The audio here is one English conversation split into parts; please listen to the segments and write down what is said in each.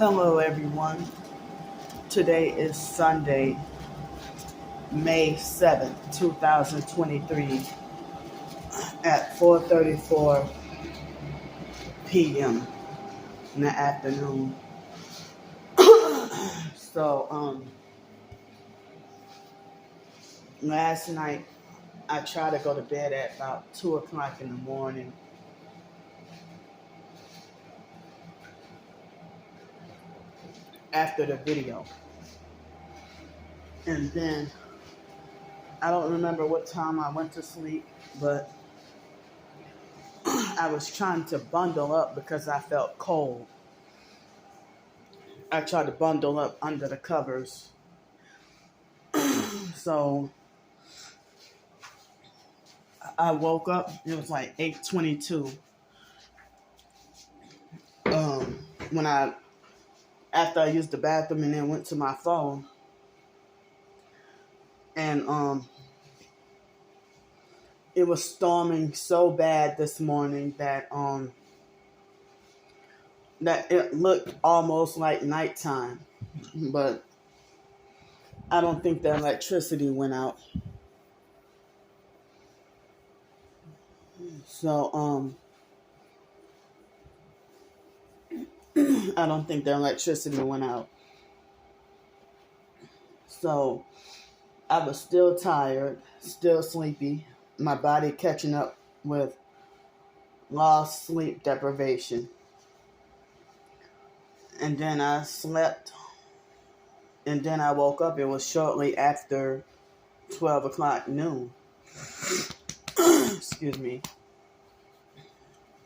Hello everyone. Today is Sunday, May 7th, 2023 at 4:34 p.m. in the afternoon. So, last night I tried to go to bed at about 2 o'clock in the morning. After the video. And then I don't remember what time I went to sleep, but I was trying to bundle up because I felt cold. I tried to bundle up under the covers. So I woke up, it was like 8:22. After I used the bathroom and then went to my phone. And it was storming so bad this morning that it looked almost like nighttime. But I don't think the electricity went out. So I don't think the electricity went out. So I was still tired, still sleepy, my body catching up with lost sleep deprivation. And then I slept, and then I woke up. It was shortly after 12 o'clock noon. Excuse me.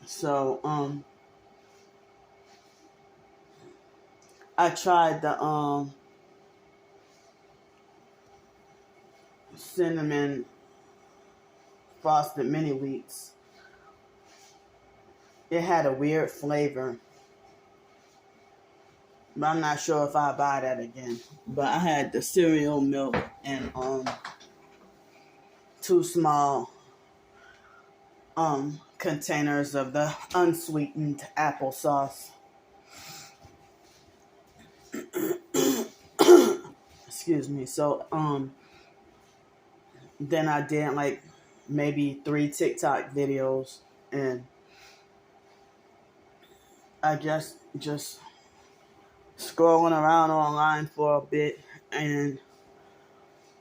So, I tried the cinnamon frosted mini wheats. It had a weird flavor, but I'm not sure if I'll buy that again. But I had the cereal milk and 2 small containers of the unsweetened applesauce. Excuse me. So then I did like maybe 3 TikTok videos, and I just scrolling around online for a bit, and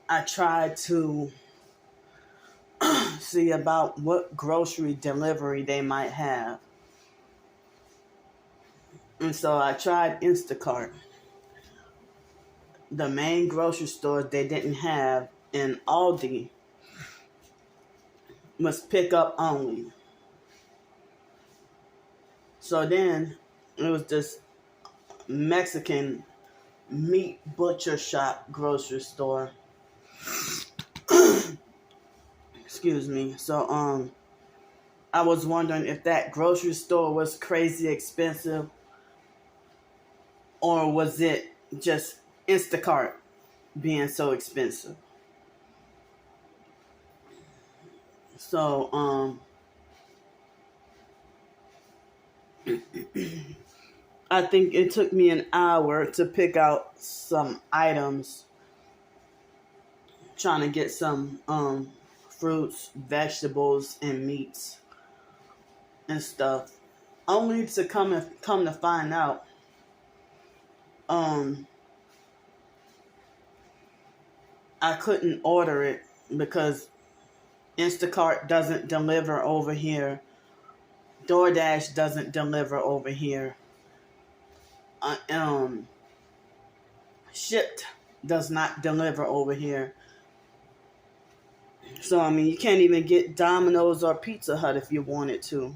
I tried to see about what grocery delivery they might have. And so I tried Instacart. The main grocery stores they didn't have in Aldi was pick up only. So then it was this Mexican meat butcher shop grocery store. Excuse me. So I was wondering if that grocery store was crazy expensive, or was it just Instacart being so expensive. So I think it took me an hour to pick out some items, trying to get some fruits, vegetables, and meats and stuff. Only to come to find out I couldn't order it because Instacart doesn't deliver over here. DoorDash doesn't deliver over here. Shipped does not deliver over here. So, I mean, you can't even get Domino's or Pizza Hut if you wanted to.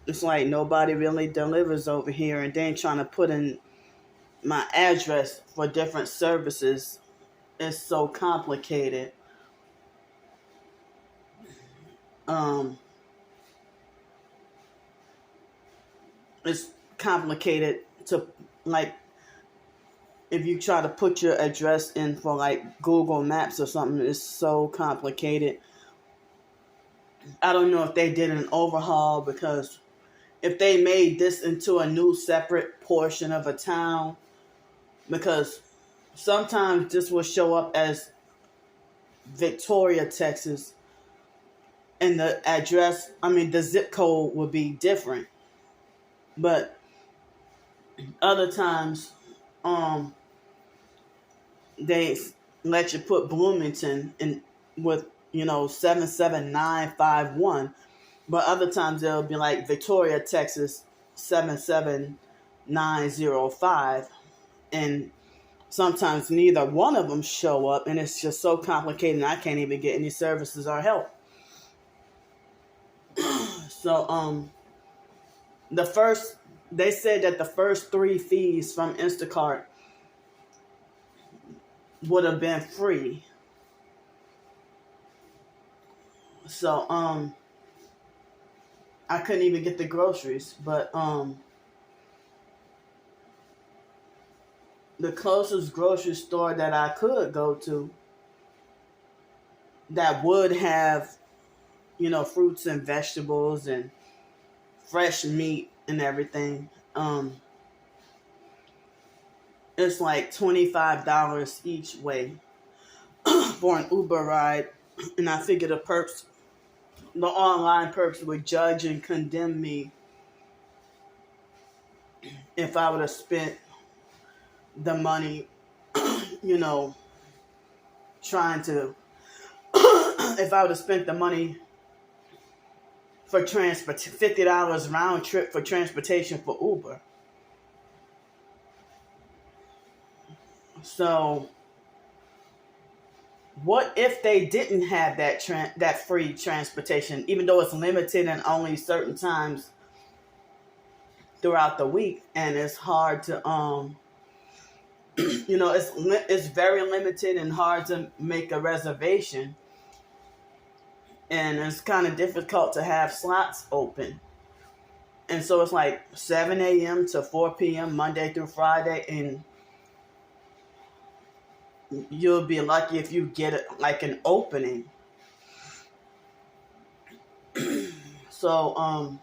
It's like nobody really delivers over here, and then trying to put in my address for different services is so complicated. It's complicated to, like, if you try to put your address in for like Google Maps or something, it's so complicated. I don't know if they did an overhaul because if they made this into a new separate portion of a town, because sometimes this will show up as Victoria, Texas, and the address, the zip code would be different. But other times, they let you put Bloomington in with 77951, but other times they'll be like Victoria, Texas 77905, and sometimes neither one of them show up, and it's just so complicated. I can't even get any services or help. So they said that the first 3 fees from Instacart would have been free. So I couldn't even get the groceries, but the closest grocery store that I could go to that would have fruits and vegetables and fresh meat and everything, it's like $25 each way for an Uber ride. And I figured the online perps would judge and condemn me if I would have spent the money, trying to, if I would have spent the money for $50 round trip for transportation for Uber. So what if they didn't have that free transportation, even though it's limited and only certain times throughout the week, and it's hard to it's very limited and hard to make a reservation, and it's kind of difficult to have slots open. And so it's like 7 a.m. to 4 p.m. Monday through Friday, and you'll be lucky if you get like an opening. So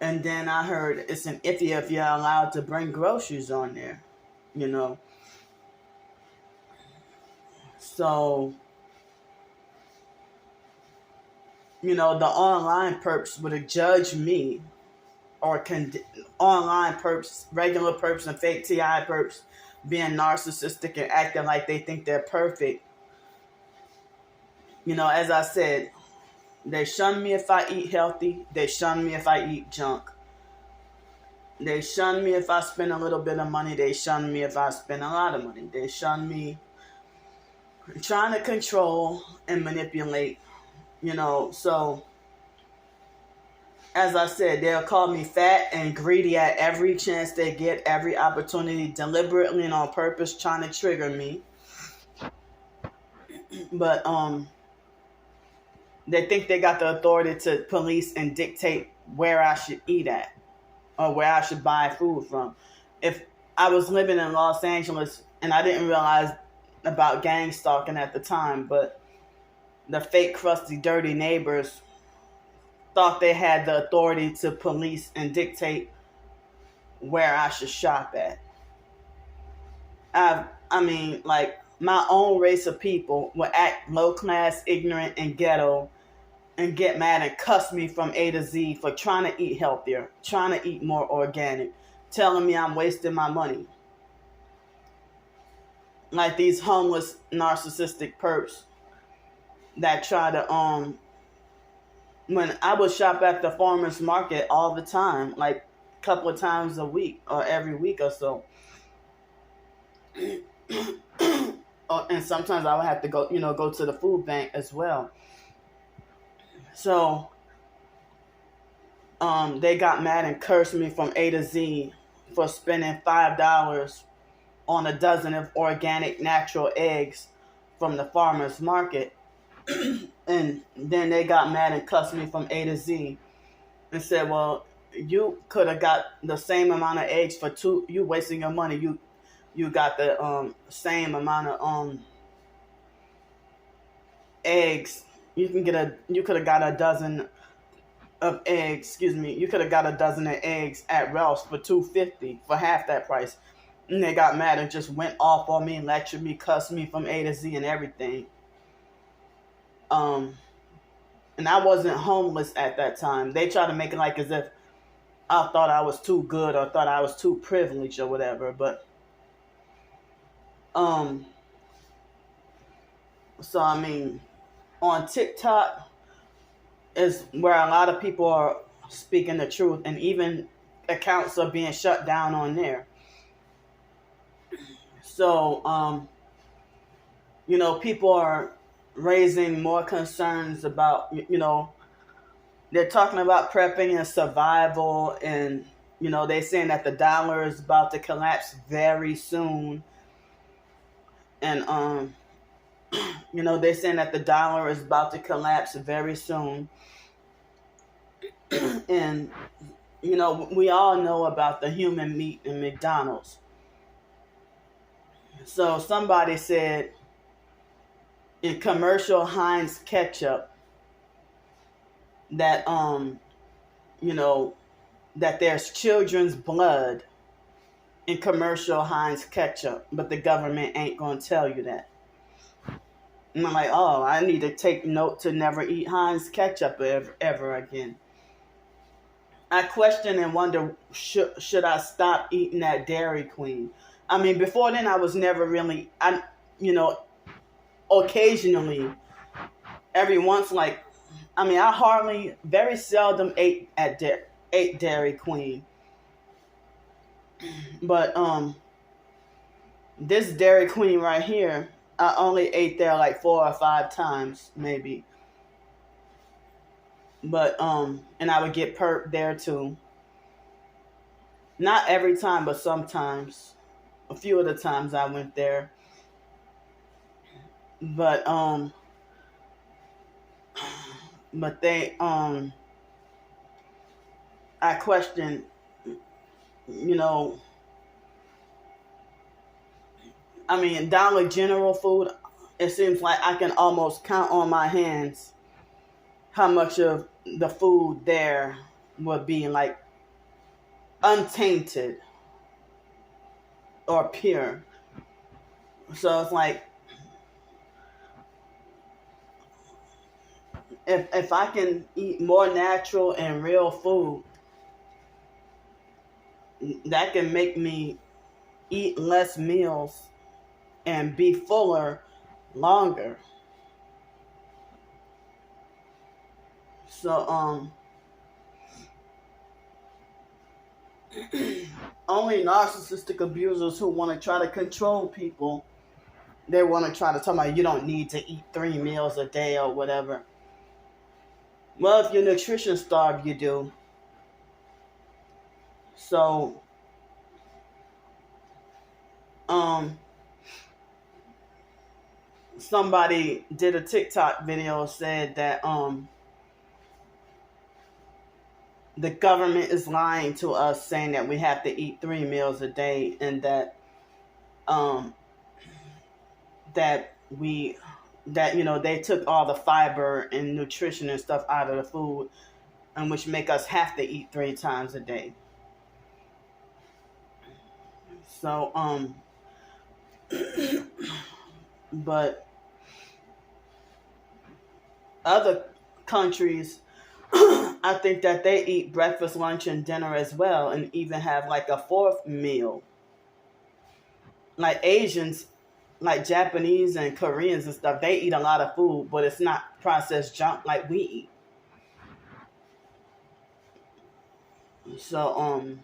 and then I heard it's an iffy if you're allowed to bring groceries on there, So the online perps would have judged me, or online perps, regular perps and fake TI perps being narcissistic and acting like they think they're perfect. As I said, they shun me if I eat healthy. They shun me if I eat junk. They shun me if I spend a little bit of money. They shun me if I spend a lot of money. They shun me trying to control and manipulate, so as I said, they'll call me fat and greedy at every chance they get, every opportunity, deliberately and on purpose, trying to trigger me. But they think they got the authority to police and dictate where I should eat at or where I should buy food from. If I was living in Los Angeles, and I didn't realize about gang stalking at the time, but the fake, crusty, dirty neighbors thought they had the authority to police and dictate where I should shop at. Like, my own race of people will act low class, ignorant, and ghetto and get mad and cuss me from A to Z for trying to eat healthier, trying to eat more organic, telling me I'm wasting my money. Like these homeless, narcissistic perps that try to, when I would shop at the farmer's market all the time, like a couple of times a week or every week or so. And sometimes I would have to go to the food bank as well. So they got mad and cursed me from A to Z for spending $5 on a dozen of organic natural eggs from the farmer's market. And then they got mad and cussed me from A to Z and said, well, you could have got the same amount of eggs for two. You wasting your money. You got the same amount of eggs. You could have got a dozen of eggs, excuse me, you could have got a dozen of eggs at Ralph's for $2.50 for half that price. And they got mad and just went off on me, lectured me, cussed me from A to Z and everything. And I wasn't homeless at that time. They tried to make it like as if I thought I was too good or thought I was too privileged or whatever. But so I mean, on TikTok is where a lot of people are speaking the truth, and even accounts are being shut down on there. So people are raising more concerns about, they're talking about prepping and survival, and they're saying that the dollar is about to collapse very soon, and they're saying that the dollar is about to collapse very soon. And we all know about the human meat in McDonald's. So somebody said in commercial Heinz ketchup that that there's children's blood in commercial Heinz ketchup, but the government ain't gonna tell you that. And I'm like, oh, I need to take note to never eat Heinz ketchup ever again. I question and wonder, should I stop eating that Dairy Queen? I mean, before then I was never really, occasionally, every once, I very seldom ate Dairy Queen. But this Dairy Queen right here, I only ate there like 4 or 5 times, maybe. But and I would get perp there too. Not every time, but sometimes. A few of the times I went there. But they I question, Dollar General food, it seems like I can almost count on my hands how much of the food there would be like untainted or pure. So it's like, if I can eat more natural and real food, that can make me eat less meals and be fuller longer. So only narcissistic abusers who want to try to control people, they want to try to tell me you don't need to eat 3 meals a day or whatever. Well, if you're nutrition starved, you do. So somebody did a TikTok video, said that the government is lying to us, saying that we have to eat 3 meals a day, and that they took all the fiber and nutrition and stuff out of the food, and which make us have to eat 3 times a day. So but other countries, I think that they eat breakfast, lunch, and dinner as well, and even have like a 4th meal. Like Asians, like Japanese and Koreans and stuff, they eat a lot of food, but it's not processed junk like we eat. So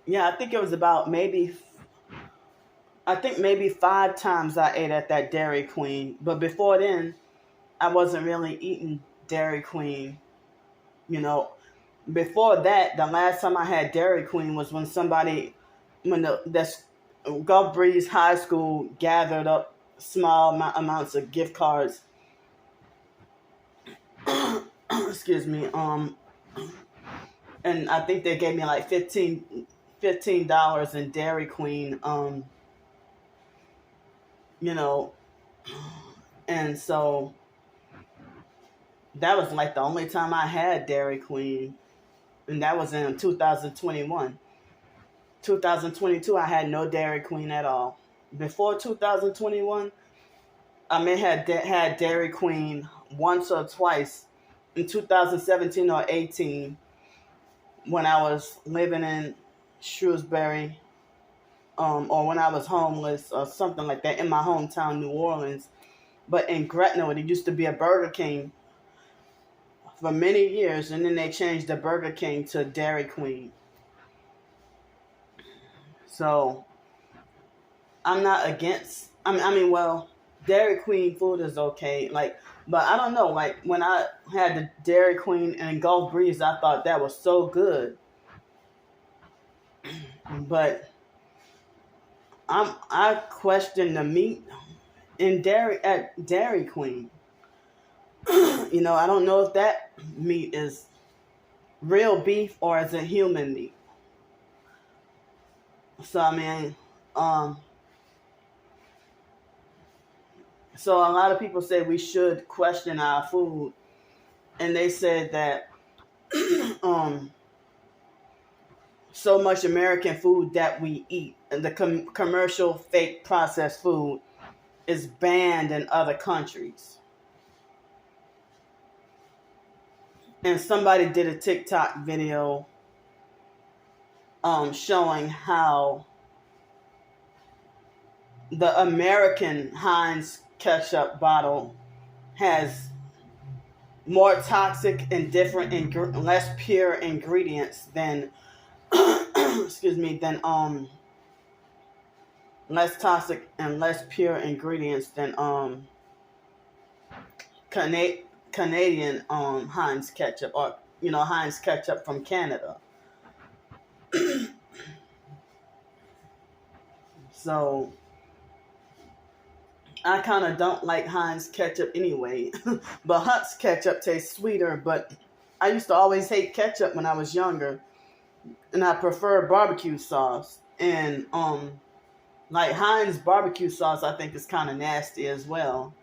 yeah, I think it was about maybe 5 times I ate at that Dairy Queen. But before then, I wasn't really eating Dairy Queen. Before that, the last time I had Dairy Queen was when the Gulf Breeze High School gathered up small amounts of gift cards. Excuse me. And I think they gave me like $15 in Dairy Queen. And so That was like the only time I had Dairy Queen, and that was in 2021. 2022, I had no Dairy Queen at all. Before 2021, I may have had Dairy Queen once or twice in 2017 or 18 when I was living in Shrewsbury, or when I was homeless or something like that in my hometown, New Orleans. But in Gretna, it used to be a Burger King for many years, and then they changed the Burger King to Dairy Queen. So I'm not against. Well, Dairy Queen food is okay. Like, but I don't know. Like when I had the Dairy Queen and Gulf Breeze, I thought that was so good. But I question the meat in Dairy Queen. I don't know if that meat is real beef or is it human meat. So so a lot of people say we should question our food, and they said that so much American food that we eat and the commercial fake processed food is banned in other countries. And somebody did a TikTok video showing how the American Heinz ketchup bottle has more toxic and different less pure ingredients than less toxic and less pure ingredients than Canadian Heinz ketchup, or Heinz ketchup from Canada. So I kind of don't like Heinz ketchup anyway, but Hunt's ketchup tastes sweeter. But I used to always hate ketchup when I was younger, and I prefer barbecue sauce. And like Heinz barbecue sauce, I think is kind of nasty as well.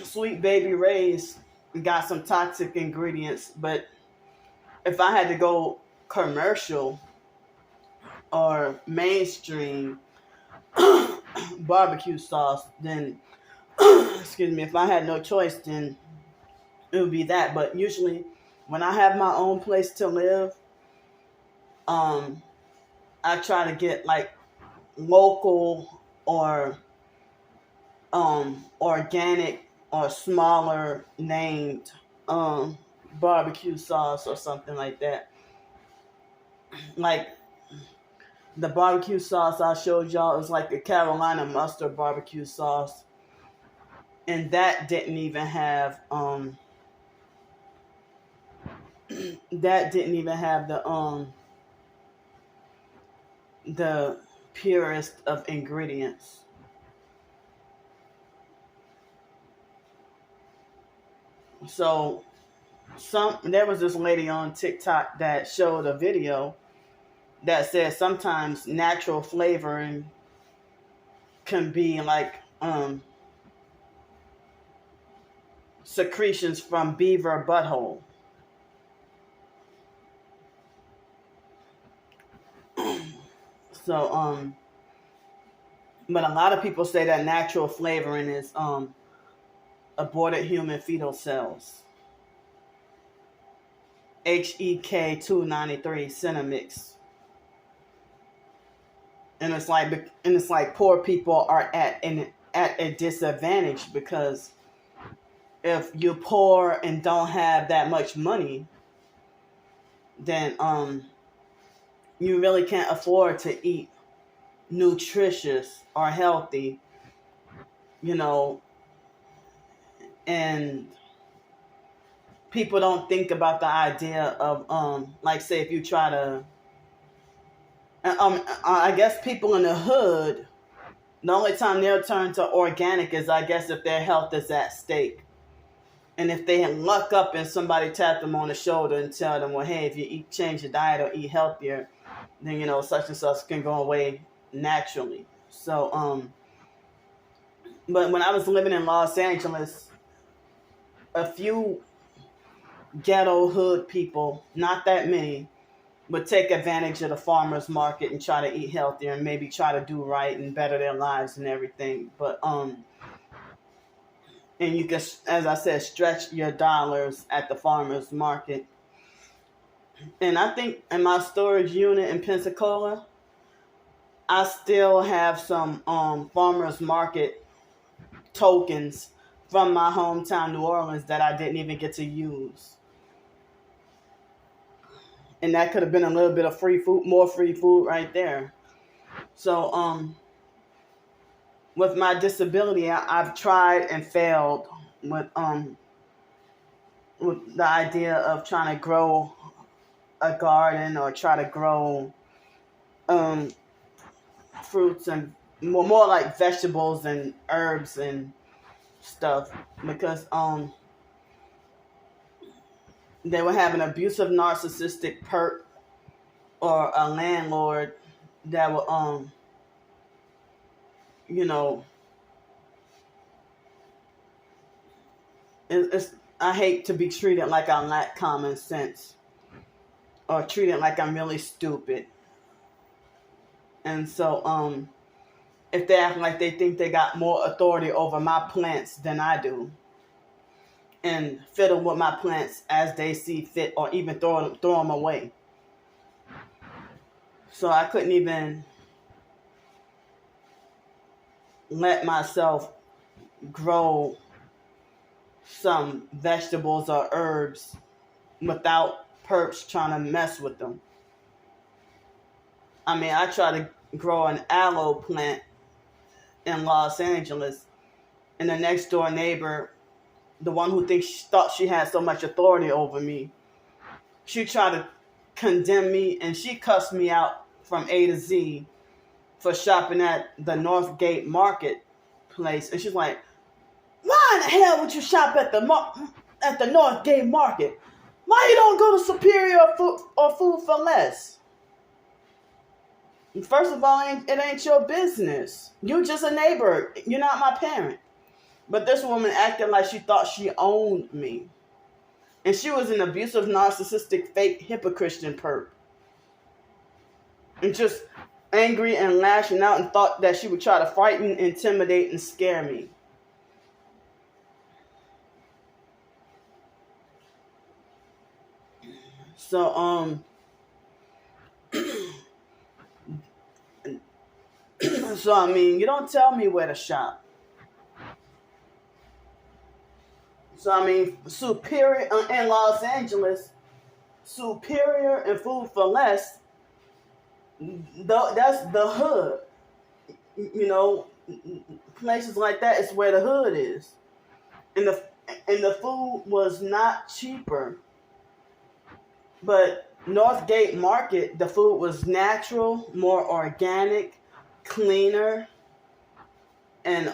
Sweet Baby Ray's got some toxic ingredients, but if I had to go commercial or mainstream barbecue sauce, then if I had no choice, then it would be that. But usually when I have my own place to live, I try to get like local or organic or smaller named barbecue sauce or something like that. Like the barbecue sauce I showed y'all is like a Carolina mustard barbecue sauce, and that didn't even have the purest of ingredients. So there was this lady on TikTok that showed a video that said sometimes natural flavoring can be like secretions from beaver butthole. So but a lot of people say that natural flavoring is aborted human fetal cells. HEK 293 Cinemix. And it's like poor people are at a disadvantage, because if you're poor and don't have that much money, then you really can't afford to eat nutritious or healthy, and people don't think about the idea of like, say, if you try to I guess people in the hood, the only time they'll turn to organic is, I guess, if their health is at stake. And if they luck up and somebody tap them on the shoulder and tell them, well, hey, if you change your diet or eat healthier, then, such and such can go away naturally. So, but when I was living in Los Angeles, a few ghetto hood people, not that many, would take advantage of the farmers market and try to eat healthier and maybe try to do right and better their lives and everything. But and you can, as I said, stretch your dollars at the farmers market. And I think in my storage unit in Pensacola, I still have some farmers market tokens from my hometown, New Orleans, that I didn't even get to use. And that could have been a little bit of free food, more free food right there. So, with my disability, I've tried and failed with the idea of trying to grow a garden or try to grow um, fruits and more like vegetables and herbs and stuff, because they would have an abusive narcissistic perp or a landlord that would you know, it's I hate to be treated like I lack common sense or treated like I'm really stupid. And so if they act like they think they got more authority over my plants than I do, and fiddle with my plants as they see fit, or even throw them away. So I couldn't even let myself grow some vegetables or herbs without perps trying to mess with them. I mean, I tried to grow an aloe plant in Los Angeles, and the next door neighbor, the one who thought she had so much authority over me, she tried to condemn me, and she cussed me out from A to Z for shopping at the Northgate Marketplace. And she's like, why in the hell would you shop at the Northgate Market? Why you don't go to Superior or Food for Less? First of all, it ain't your business. You just a neighbor. You're not my parent. But this woman acted like she thought she owned me. And she was an abusive, narcissistic, fake, hypocrite perp. And just angry and lashing out, and thought that she would try to frighten, intimidate, and scare me. So, so I mean, you don't tell me where to shop. So I mean, Superior in Los Angeles, Superior and Food for Less, that's the hood. You know, places like that is where the hood is. And the food was not cheaper. But Northgate Market, the food was natural, more organic, cleaner, and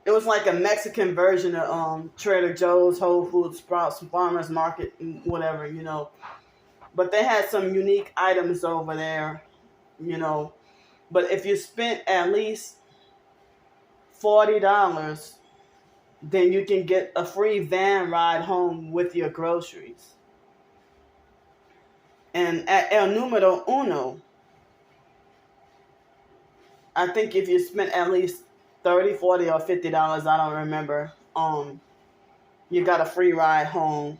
it was like a Mexican version of Trader Joe's, Whole Foods, Sprouts, Farmers Market, whatever, you know. But they had some unique items over there, you know. But if you spent at least $40, then you can get a free van ride home with your groceries. And at El Numero Uno, I think if you spent at least $30, $40, or $50, I don't remember, you got a free ride home.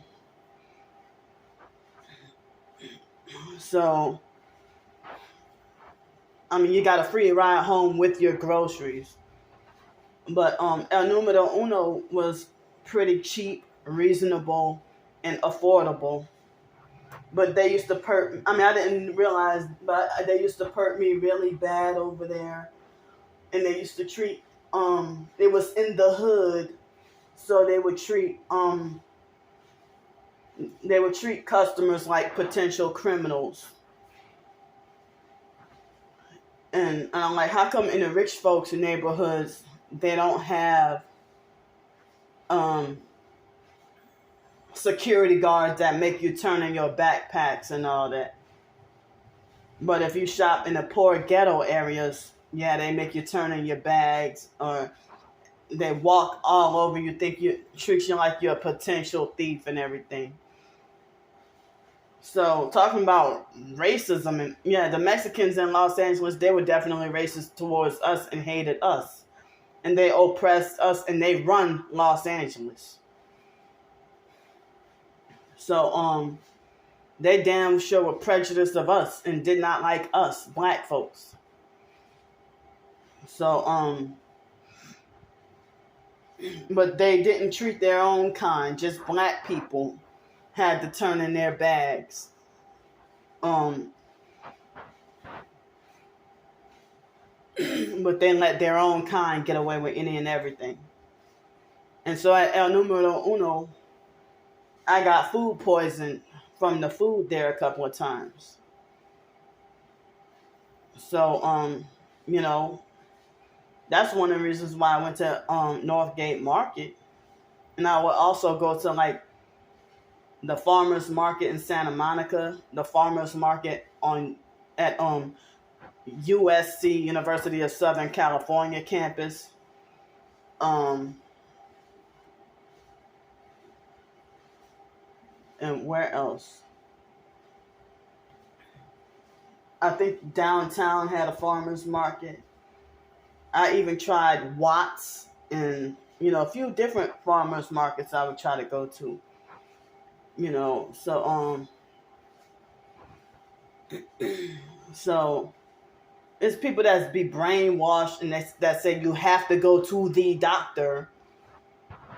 So, I mean, you got a free ride home with your groceries. But El Numero Uno was pretty cheap, reasonable, and affordable. But they used to perp. I mean, I didn't realize, but they used to perp me really bad over there. And they used to treat, it was in the hood, so they would treat customers like potential criminals. And I'm like, how come in the rich folks' neighborhoods they don't have security guards that make you turn in your backpacks and all that? But if you shop in the poor ghetto areas, yeah, they make you turn in your bags, or they walk all over you, treat you like you're a potential thief and everything. So talking about racism, and yeah, the Mexicans in Los Angeles, they were definitely racist towards us and hated us, and they oppressed us, and they run Los Angeles. So they damn sure were prejudiced of us and did not like us, black folks. So but they didn't treat their own kind. Just black people had to turn in their bags. But they let their own kind get away with any and everything. And so at El Numero Uno, I got food poisoned from the food there a couple of times. So, that's one of the reasons why I went to Northgate Market. And I would also go to like the farmers market in Santa Monica, the farmers market at USC, University of Southern California campus. And where else? I think downtown had a farmers market. I even tried Watts and, a few different farmers markets I would try to go to. So it's people that be brainwashed and that say you have to go to the doctor.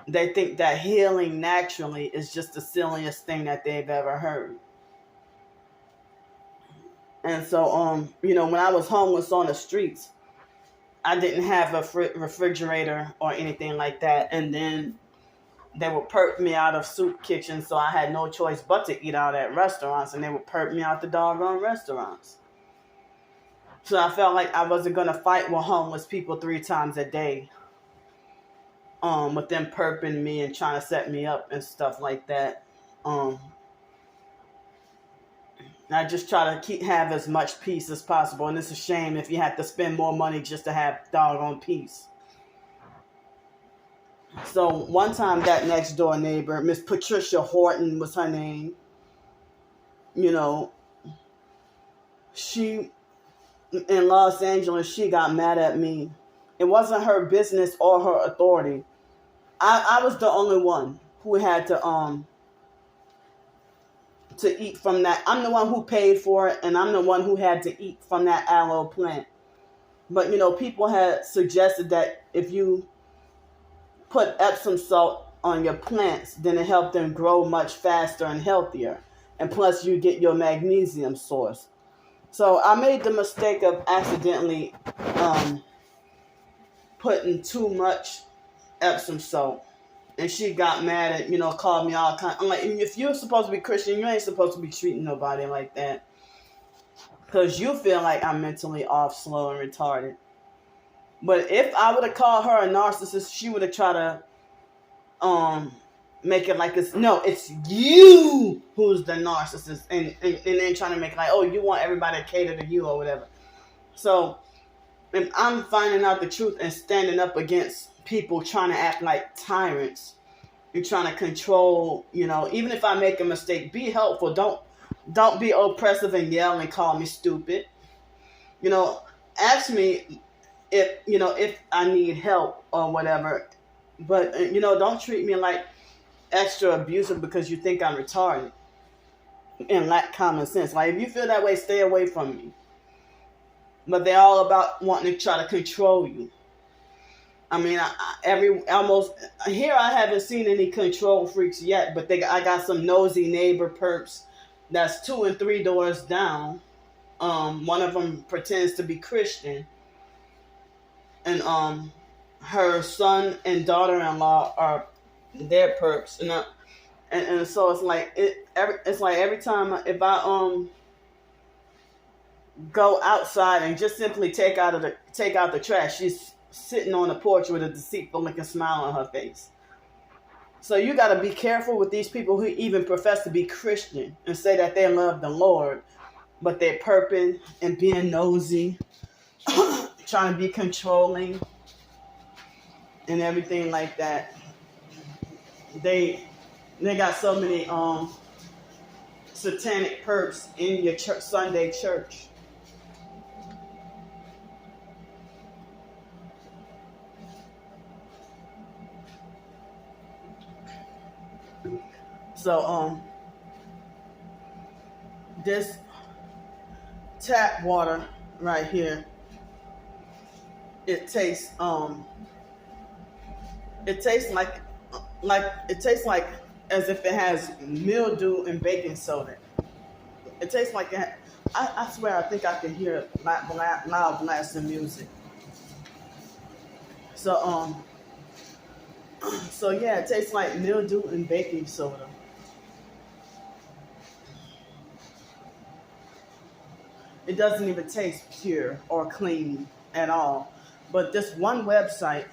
They think that healing naturally is just the silliest thing that they've ever heard. And so, when I was homeless on the streets, I didn't have a refrigerator or anything like that. And then they would perp me out of soup kitchens, so I had no choice but to eat out at restaurants, and they would perp me out the doggone restaurants. So I felt like I wasn't going to fight with homeless people 3 times a day. With them perping me and trying to set me up and stuff like that. I just try to have as much peace as possible. And it's a shame if you have to spend more money just to have doggone peace. So one time that next door neighbor, Miss Patricia Horton was her name. She, in Los Angeles, she got mad at me. It wasn't her business or her authority. I was the only one who had to eat from that. I'm the one who paid for it, and I'm the one who had to eat from that aloe plant. But, people had suggested that if you put Epsom salt on your plants, then it helped them grow much faster and healthier. And plus, you get your magnesium source. So I made the mistake of accidentally putting too much Epsom salt. And she got mad at, called me all kinds. I'm like, if you're supposed to be Christian, you ain't supposed to be treating nobody like that. Because you feel like I'm mentally off, slow, and retarded. But if I would have called her a narcissist, she would have tried to make it like it's you who's the narcissist. And then trying to make it like, oh, you want everybody to cater to you or whatever. So if I'm finding out the truth and standing up against people trying to act like tyrants and trying to control, even if I make a mistake, be helpful. Don't be oppressive and yell and call me stupid. Ask me if I need help or whatever. But, don't treat me like extra abusive because you think I'm retarded and lack common sense. Like, if you feel that way, stay away from me. But they're all about wanting to try to control you. I mean, here I haven't seen any control freaks yet, but I got some nosy neighbor perps that's 2 and 3 doors down. One of them pretends to be Christian, and her son and daughter-in-law are their perps, and so it's like every time if I go outside and just simply take out the trash, she's sitting on the porch with a deceitful looking smile on her face. So you got to be careful with these people who even profess to be Christian and say that they love the Lord, but they're perping and being nosy, trying to be controlling. and everything like that. They got so many satanic perps in your Sunday church. So this tap water right here, it tastes like as if it has mildew and baking soda. It tastes like it. I swear, I think I can hear loud blasting music. So so yeah, it tastes like mildew and baking soda. It doesn't even taste pure or clean at all. But this one website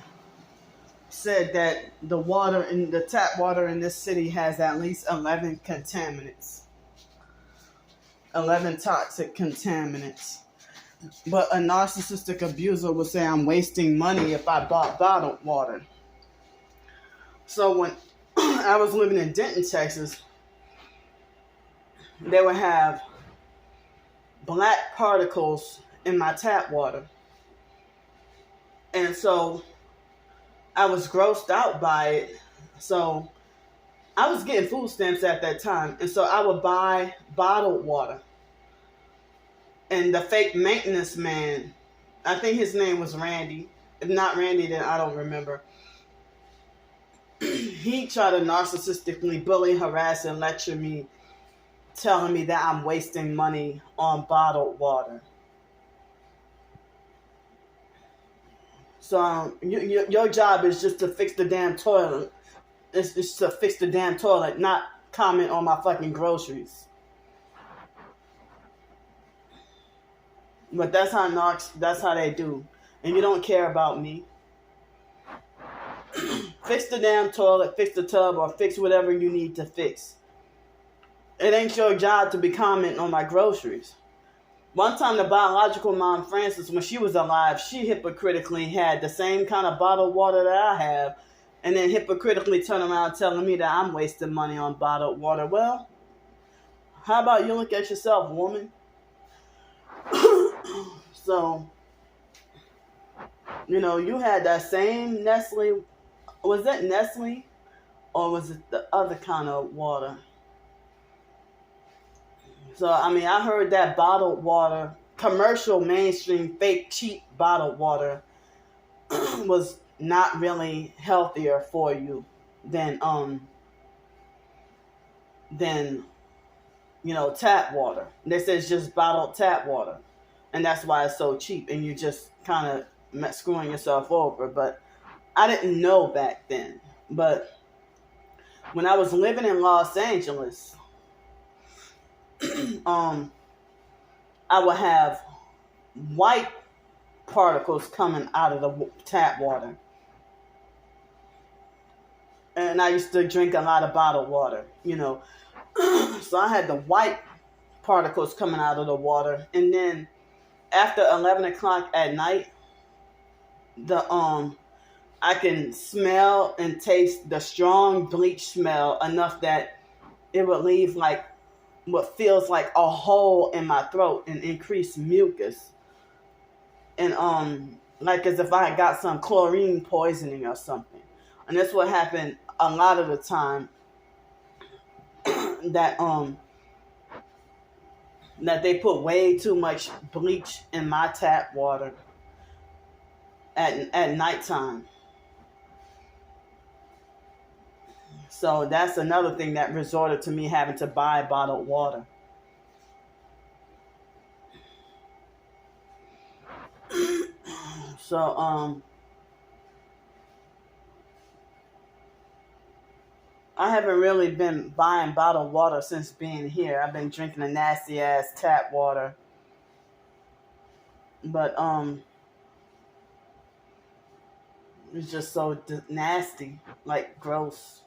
said that the water in the tap water in this city has at least 11 contaminants. 11 toxic contaminants. But a narcissistic abuser would say I'm wasting money if I bought bottled water. So when I was living in Denton, Texas, they would have black particles in my tap water. And so I was grossed out by it. So I was getting food stamps at that time. And so I would buy bottled water. And the fake maintenance man, I think his name was Randy. If not Randy, then I don't remember. He tried to narcissistically bully, harass, and lecture me, telling me that I'm wasting money on bottled water. So your job is just to fix the damn toilet. It's just to fix the damn toilet, not comment on my fucking groceries. But that's how they do. And you don't care about me. Fix the damn toilet, fix the tub, or fix whatever you need to fix. It ain't your job to be commenting on my groceries. One time, the biological mom, Frances, when she was alive, she hypocritically had the same kind of bottled water that I have, and then hypocritically turn around telling me that I'm wasting money on bottled water. Well, how about you look at yourself, woman? So, you had that same Nestle. Was that Nestle? Or was it the other kind of water? So, I heard that bottled water, commercial, mainstream, fake, cheap bottled water was not really healthier for you than tap water. They say it's just bottled tap water. And that's why it's so cheap. And you just kind of screwing yourself over. But I didn't know back then. But when I was living in Los Angeles, I would have white particles coming out of the tap water. And I used to drink a lot of bottled water, So I had the white particles coming out of the water. And then after 11 o'clock at night, I can smell and taste the strong bleach smell enough that it would leave like what feels like a hole in my throat and increase mucus. And like as if I had got some chlorine poisoning or something. And that's what happened a lot of the time that they put way too much bleach in my tap water at nighttime. So that's another thing that resorted to me having to buy bottled water. So I haven't really been buying bottled water since being here. I've been drinking a nasty ass tap water. But it's just so nasty, like gross.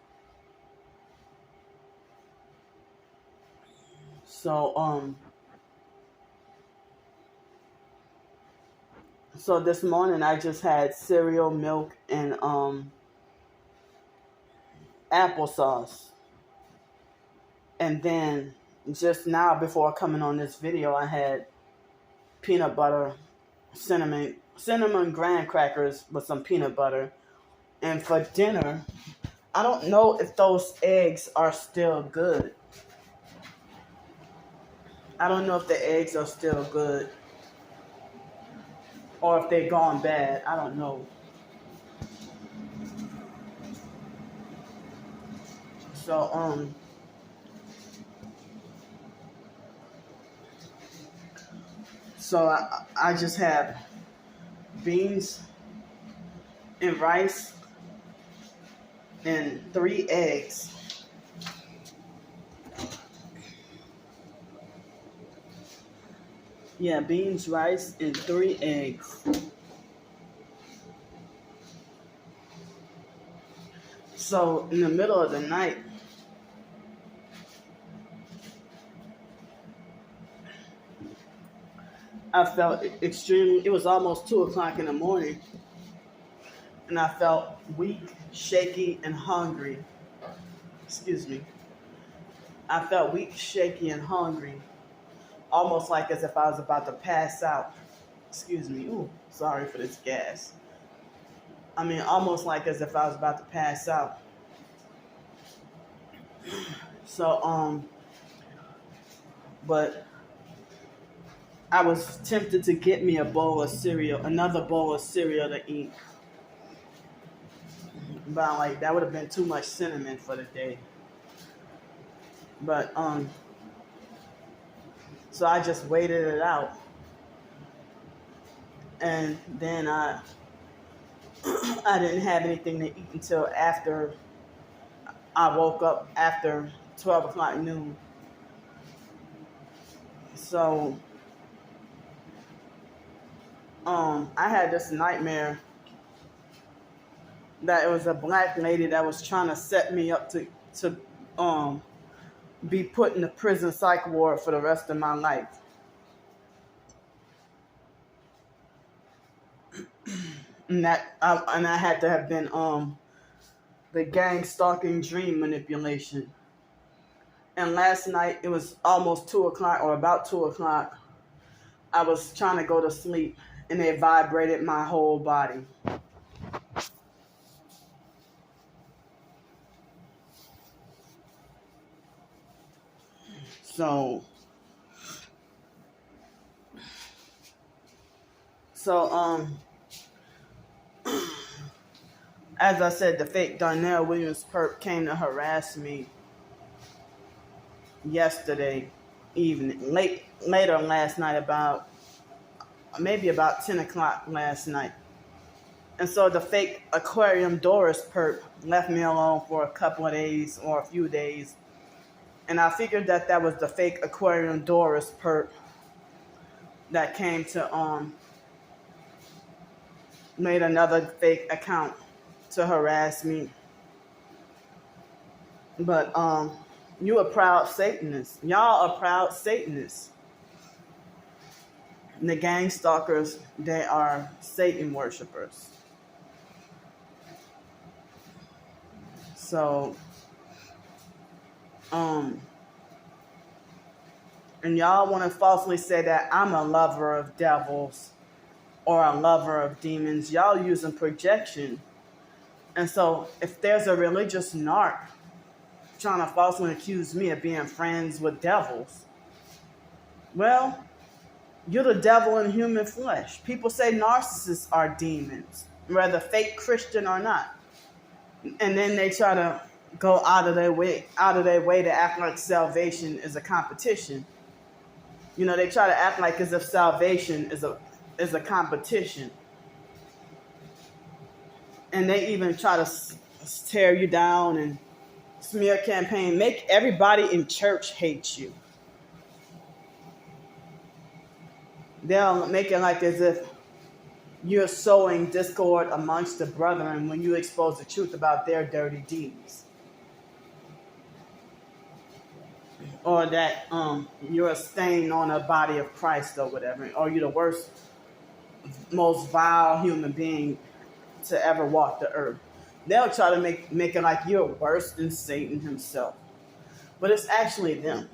So So this morning I just had cereal, milk, and applesauce. And then just now before coming on this video, I had peanut butter, cinnamon graham crackers with some peanut butter. And for dinner, I don't know if those eggs are still good. I don't know if the eggs are still good or if they've gone bad. I don't know. So I just have beans and rice and 3 eggs. Yeah, beans, rice, and 3 eggs. So in the middle of the night, I felt extremely, it was almost 2 o'clock in the morning, and I felt weak, shaky, and hungry. Excuse me. I felt weak, shaky, and hungry, almost like as if I was about to pass out. Excuse me. Ooh, sorry for this gas. I mean, almost like as if I was about to pass out. So, but I was tempted to get me a bowl of cereal, another bowl of cereal to eat. But I'm like, that would have been too much cinnamon for the day. But, so I just waited it out. And then I didn't have anything to eat until after I woke up after 12 o'clock noon. So, I had this nightmare that it was a black lady that was trying to set me up to be put in the prison psych ward for the rest of my life. And I had to have been the gang stalking dream manipulation. And last night it was almost 2 o'clock or about 2 o'clock. I was trying to go to sleep and it vibrated my whole body. So as I said, the fake Darnell Williams perp came to harass me yesterday evening, later last night, about 10 o'clock last night. And so the fake Aquarium Doris perp left me alone for a couple of days or a few days. And I figured that was the fake Aquarium Doris perp that came to made another fake account to harass me. But you a proud Satanist. Y'all are proud Satanists. And the gang stalkers, they are Satan worshipers. So and y'all want to falsely say that I'm a lover of devils or a lover of demons. Y'all using projection. And so if there's a religious narc trying to falsely accuse me of being friends with devils, well, you're the devil in human flesh. People say narcissists are demons, whether fake Christian or not. And then they try to go out of their way to act like salvation is a competition. You know, they try to act like as if salvation is a competition. And they even try to tear you down and smear campaign, make everybody in church hate you. They'll make it like as if you're sowing discord amongst the brethren when you expose the truth about their dirty deeds. Or that you're a stain on the body of Christ or whatever. Or you're the worst most vile human being to ever walk the earth. They'll try to make it like you're worse than Satan himself. But it's actually them.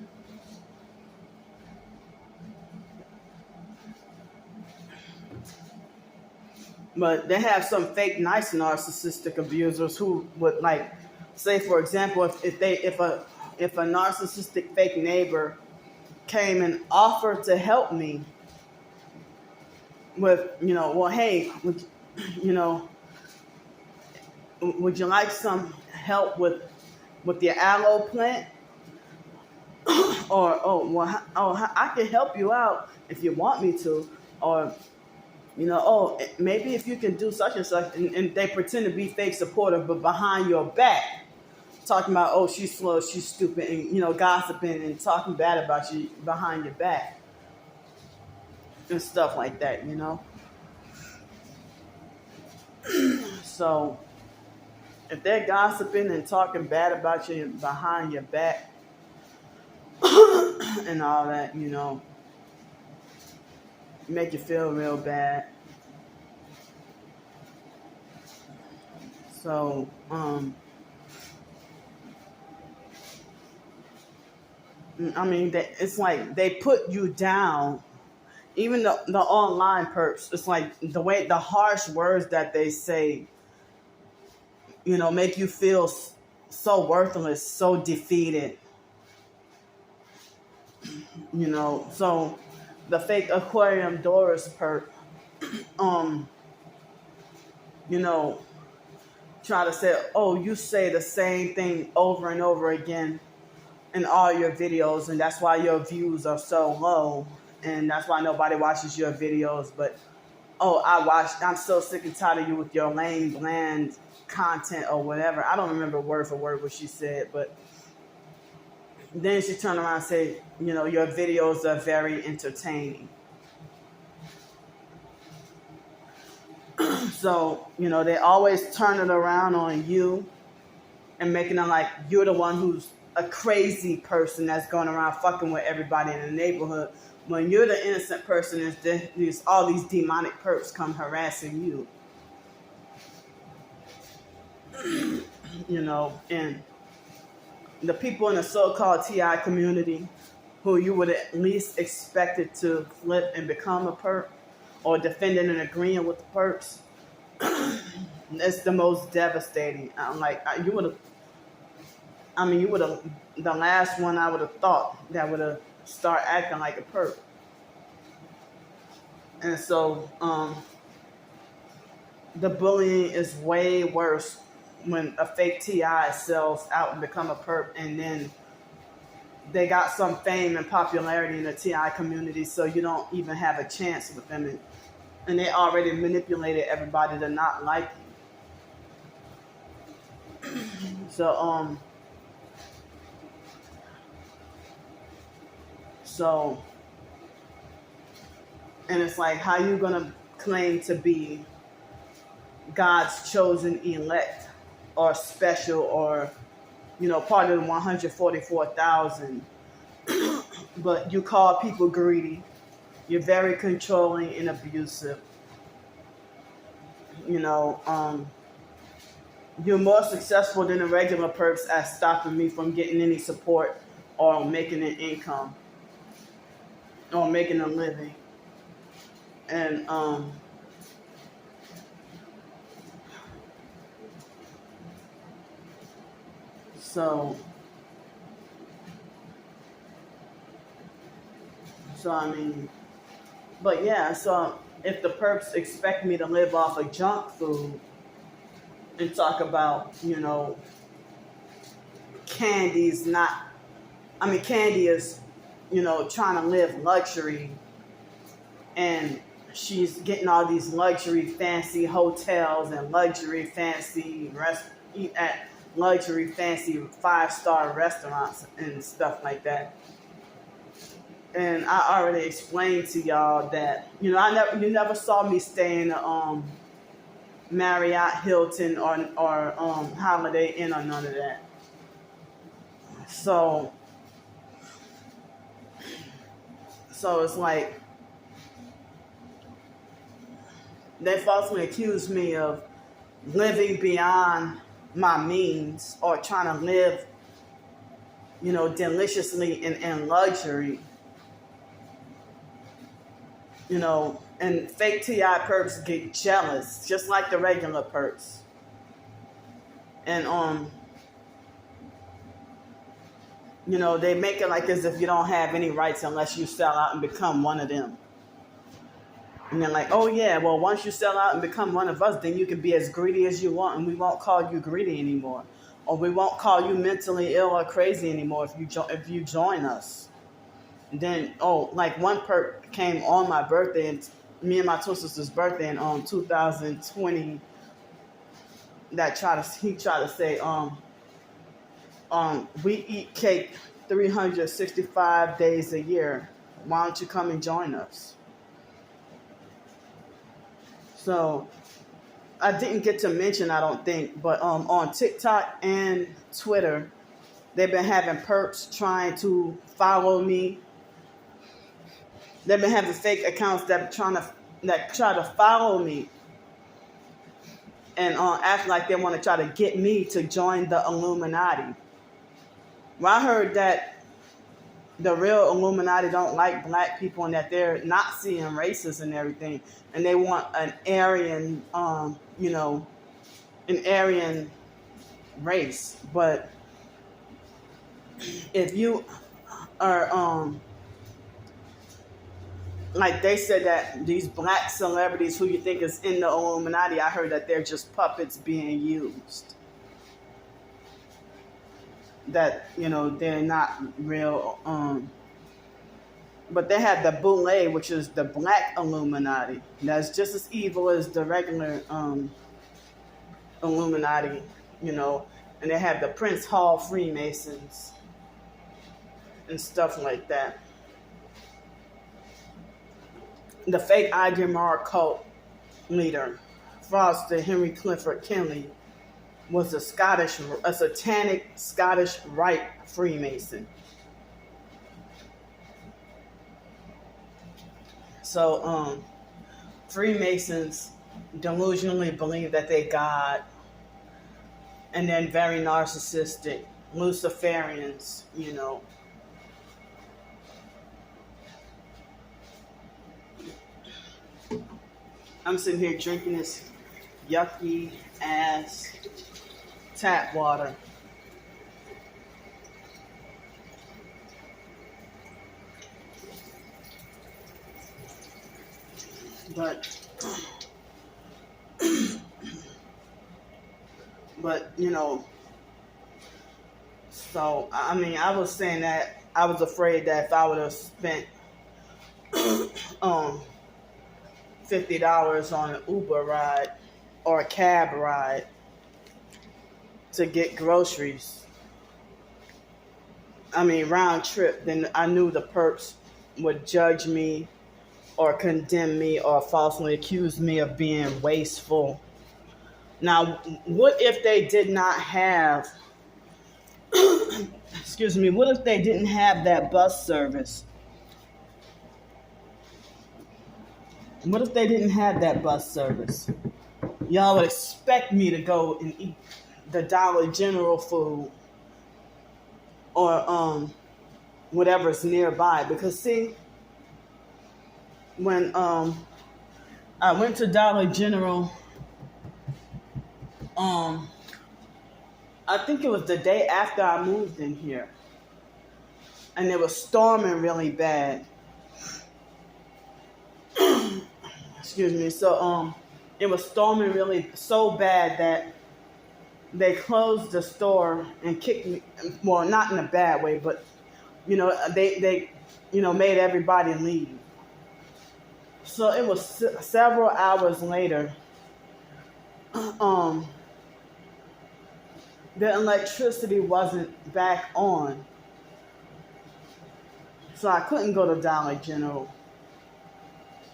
But they have some fake nice narcissistic abusers who would like say, for example, if a narcissistic fake neighbor came and offered to help me with, well, hey, would you like some help with your aloe plant? Or I can help you out if you want me to, or maybe if you can do such and such, and they pretend to be fake supportive, but behind your back, talking about, oh, she's slow, she's stupid, and gossiping and talking bad about you behind your back and stuff like that, So if they're gossiping and talking bad about you behind your back and all that, make you feel real bad. So, it's like they put you down. Even the online perps, it's like the harsh words that they say, make you feel so worthless, so defeated. So the fake Aquarium Doris perp, try to say, oh, you say the same thing over and over again in all your videos, and that's why your views are so low, and that's why nobody watches your videos. But I'm so sick and tired of you with your lame, bland content or whatever. I don't remember word for word what she said, but then she turned around and said, your videos are very entertaining. So, they always turn it around on you and making it like you're the one who's a crazy person that's going around fucking with everybody in the neighborhood, when you're the innocent person. There's all these demonic perps come harassing you. And the people in the so-called TI community who you would at least expected to flip and become a perp or defending and agreeing with the perps, it's the most devastating. You would have, the last one I would have thought that would have start acting like a perp. And so the bullying is way worse when a fake TI sells out and become a perp, and then they got some fame and popularity in the TI community, so you don't even have a chance with them, and they already manipulated everybody to not like you. So and it's like, how you gonna claim to be God's chosen elect or special, or part of the 144,000, but you call people greedy. You're very controlling and abusive. You're more successful than the regular perps at stopping me from getting any support or making an income or making a living. And so but yeah, so if the perps expect me to live off of junk food and talk about, candy is, trying to live luxury, and she's getting all these luxury fancy hotels and luxury fancy eat at luxury fancy 5-star restaurants and stuff like that. And I already explained to y'all that, you never saw me stay in a Marriott, Hilton, or Holiday Inn or none of that. So it's like, They falsely accused me of living beyond my means or trying to live, deliciously in luxury, and fake TI perps get jealous, just like the regular perps. And they make it like as if you don't have any rights unless you sell out and become one of them. And they're like, oh yeah, well, once you sell out and become one of us, then you can be as greedy as you want, and we won't call you greedy anymore, or we won't call you mentally ill or crazy anymore if you join us. And then, like one perp came on my birthday, and me and my twin sister's birthday in 2020. He tried to say, we eat cake 365 days a year. Why don't you come and join us? So I didn't get to mention, I don't think, but on TikTok and Twitter, they've been having perps trying to follow me. They've been having fake accounts that try to follow me and act like they want to try to get me to join the Illuminati. Well, I heard that the real Illuminati don't like black people and that they're Nazi and racist and everything, and they want an Aryan, an Aryan race. But if you are, like they said that these black celebrities who you think is in the Illuminati, I heard that they're just puppets being used. That, they're not real. But they have the Boule, which is the black Illuminati. That's just as evil as the regular Illuminati, and they have the Prince Hall Freemasons and stuff like that. The fake IGMR cult leader, Foster Henry Clifford Kinley, was a satanic Scottish Rite Freemason. So, Freemasons delusionally believe that they're God, and then very narcissistic, Luciferians, I'm sitting here drinking this yucky ass tap water. But so I was saying that I was afraid that if I would have spent $50 on an Uber ride or a cab ride to get groceries, round trip, then I knew the perps would judge me or condemn me or falsely accuse me of being wasteful. Now, what if they did not have, what if they didn't have that bus service? What if they didn't have that bus service? Y'all would expect me to go and eat the Dollar General food or whatever's nearby. Because see, when I went to Dollar General, I think it was the day after I moved in here, and it was storming really bad. So it was storming really so bad that they closed the store and kicked me. Well, not in a bad way, but they made everybody leave. So it was several hours later. The electricity wasn't back on, so I couldn't go to Dollar General.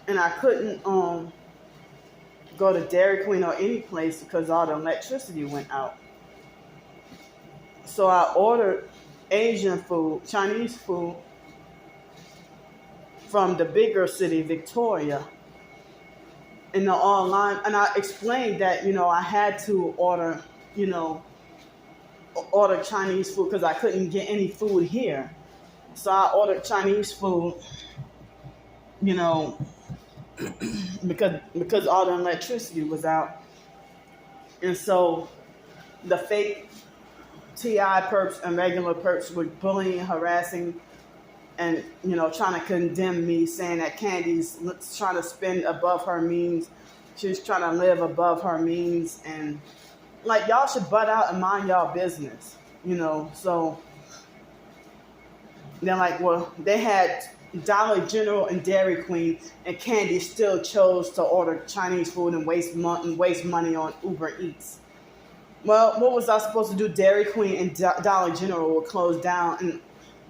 And I couldn't go to Dairy Queen or any place because all the electricity went out. So I ordered Asian food, Chinese food, from the bigger city, Victoria. in the online, and I explained that, I had to you know, order Chinese food because I couldn't get any food here. So I ordered Chinese food, you know, because all the electricity was out. And so the fake TI perps and regular perps were bullying, harassing, and, trying to condemn me, saying that Candy's trying to spend above her means. She's trying to live above her means. And, like, y'all should butt out and mind y'all business, So they're like, well, they had Dollar General and Dairy Queen, and Candy still chose to order Chinese food and waste money on Uber Eats. Well, what was I supposed to do? Dairy Queen and Dollar General were closed down,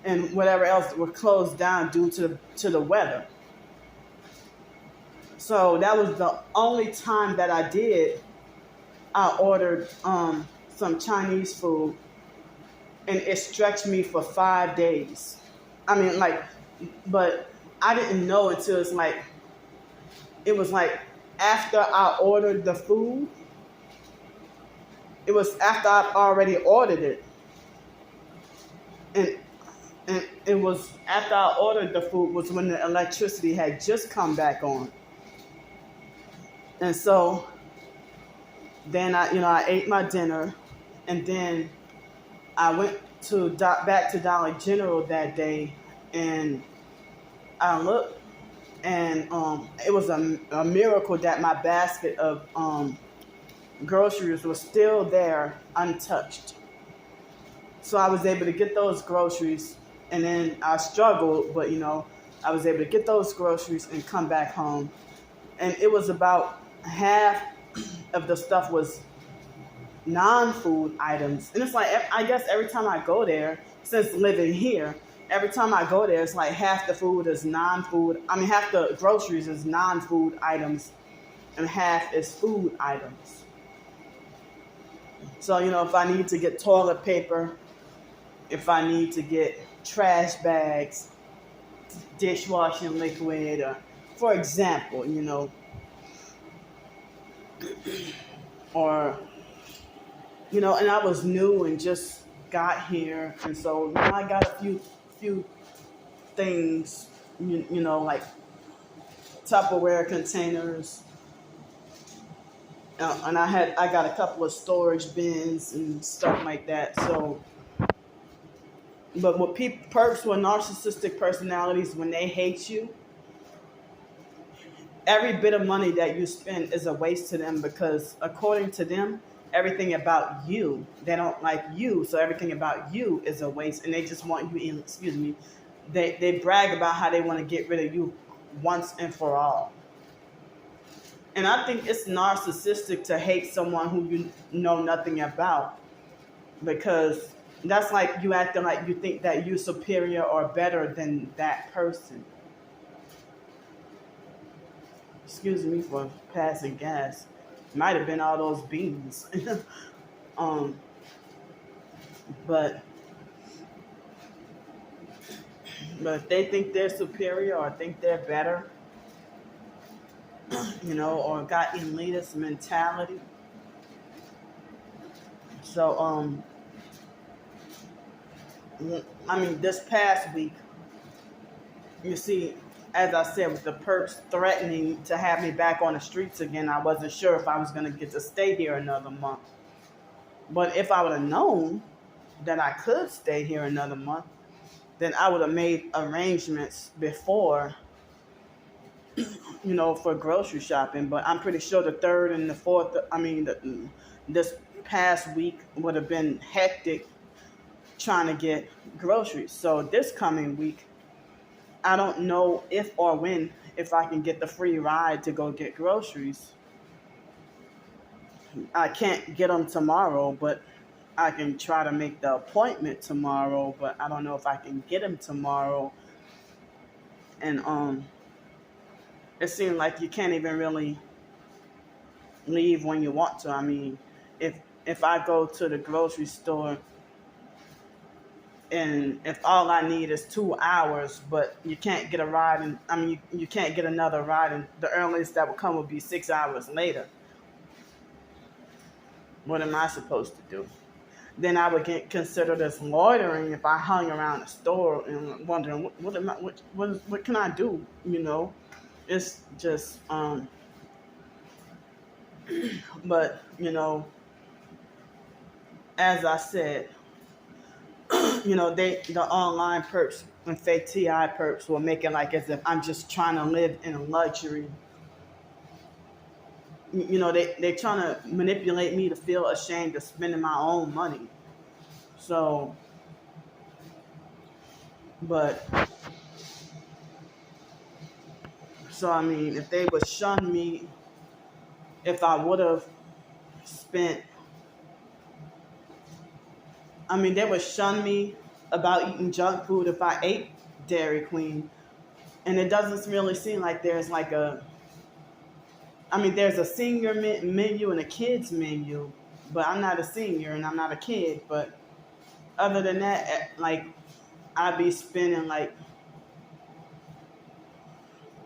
and whatever else were closed down due to the weather. So that was the only time that I ordered some Chinese food, and it stretched me for 5 days. I mean, but I didn't know until it was after I ordered the food. It was after I'd already ordered it. And it was after I ordered the food was when the electricity had just come back on. And so then I ate my dinner, and then I went back to Dollar General that day, and I looked, and it was a miracle that my basket of groceries was still there, untouched. So I was able to get those groceries, and then I struggled, but I was able to get those groceries and come back home. And it was about half of the stuff was non-food items. And it's I guess every time I go there, since living here, every time I go there, it's half the food is non-food. I mean, half the groceries is non-food items, and half is food items. So, if I need to get toilet paper, if I need to get trash bags, dishwashing liquid, or, for example, or, and I was new and just got here, and so I got a few things, like Tupperware containers, and I got a couple of storage bins and stuff like that. So, but what perps with narcissistic personalities, when they hate you, every bit of money that you spend is a waste to them, because according to them, everything about you, they don't like you, so everything about you is a waste, and they just want you in. They brag about how they want to get rid of you once and for all. And I think it's narcissistic to hate someone who you know nothing about, because that's like you acting like you think that you're superior or better than that person. Excuse me for passing gas. Might have been all those beans. But if they think they're superior or think they're better, or got elitist mentality. So, this past week, you see, as I said, with the perps threatening to have me back on the streets again, I wasn't sure if I was going to get to stay here another month. But if I would have known that I could stay here another month, then I would have made arrangements before, for grocery shopping. But I'm pretty sure the 3rd and the 4th, this past week would have been hectic trying to get groceries. So this coming week, I don't know if or when, if I can get the free ride to go get groceries. I can't get them tomorrow, but I can try to make the appointment tomorrow, but I don't know if I can get them tomorrow. And it seems like you can't even really leave when you want to. If I go to the grocery store, And if all I need is 2 hours, but you can't get a ride, and I mean you can't get another ride, and the earliest that will come will be 6 hours later. What am I supposed to do? Then I would get considered as loitering if I hung around the store and wondering what am I, what can I do? It's just but as I said, the online perks and fake TI perks will make it like as if I'm just trying to live in luxury. They trying to manipulate me to feel ashamed of spending my own money. So, but I mean, if they would shun me, if I would have spent, I mean, they would shun me about eating junk food if I ate Dairy Queen. And it doesn't really seem like there's like there's a senior menu and a kids menu, but I'm not a senior and I'm not a kid. But other than that, like, I'd be spending like,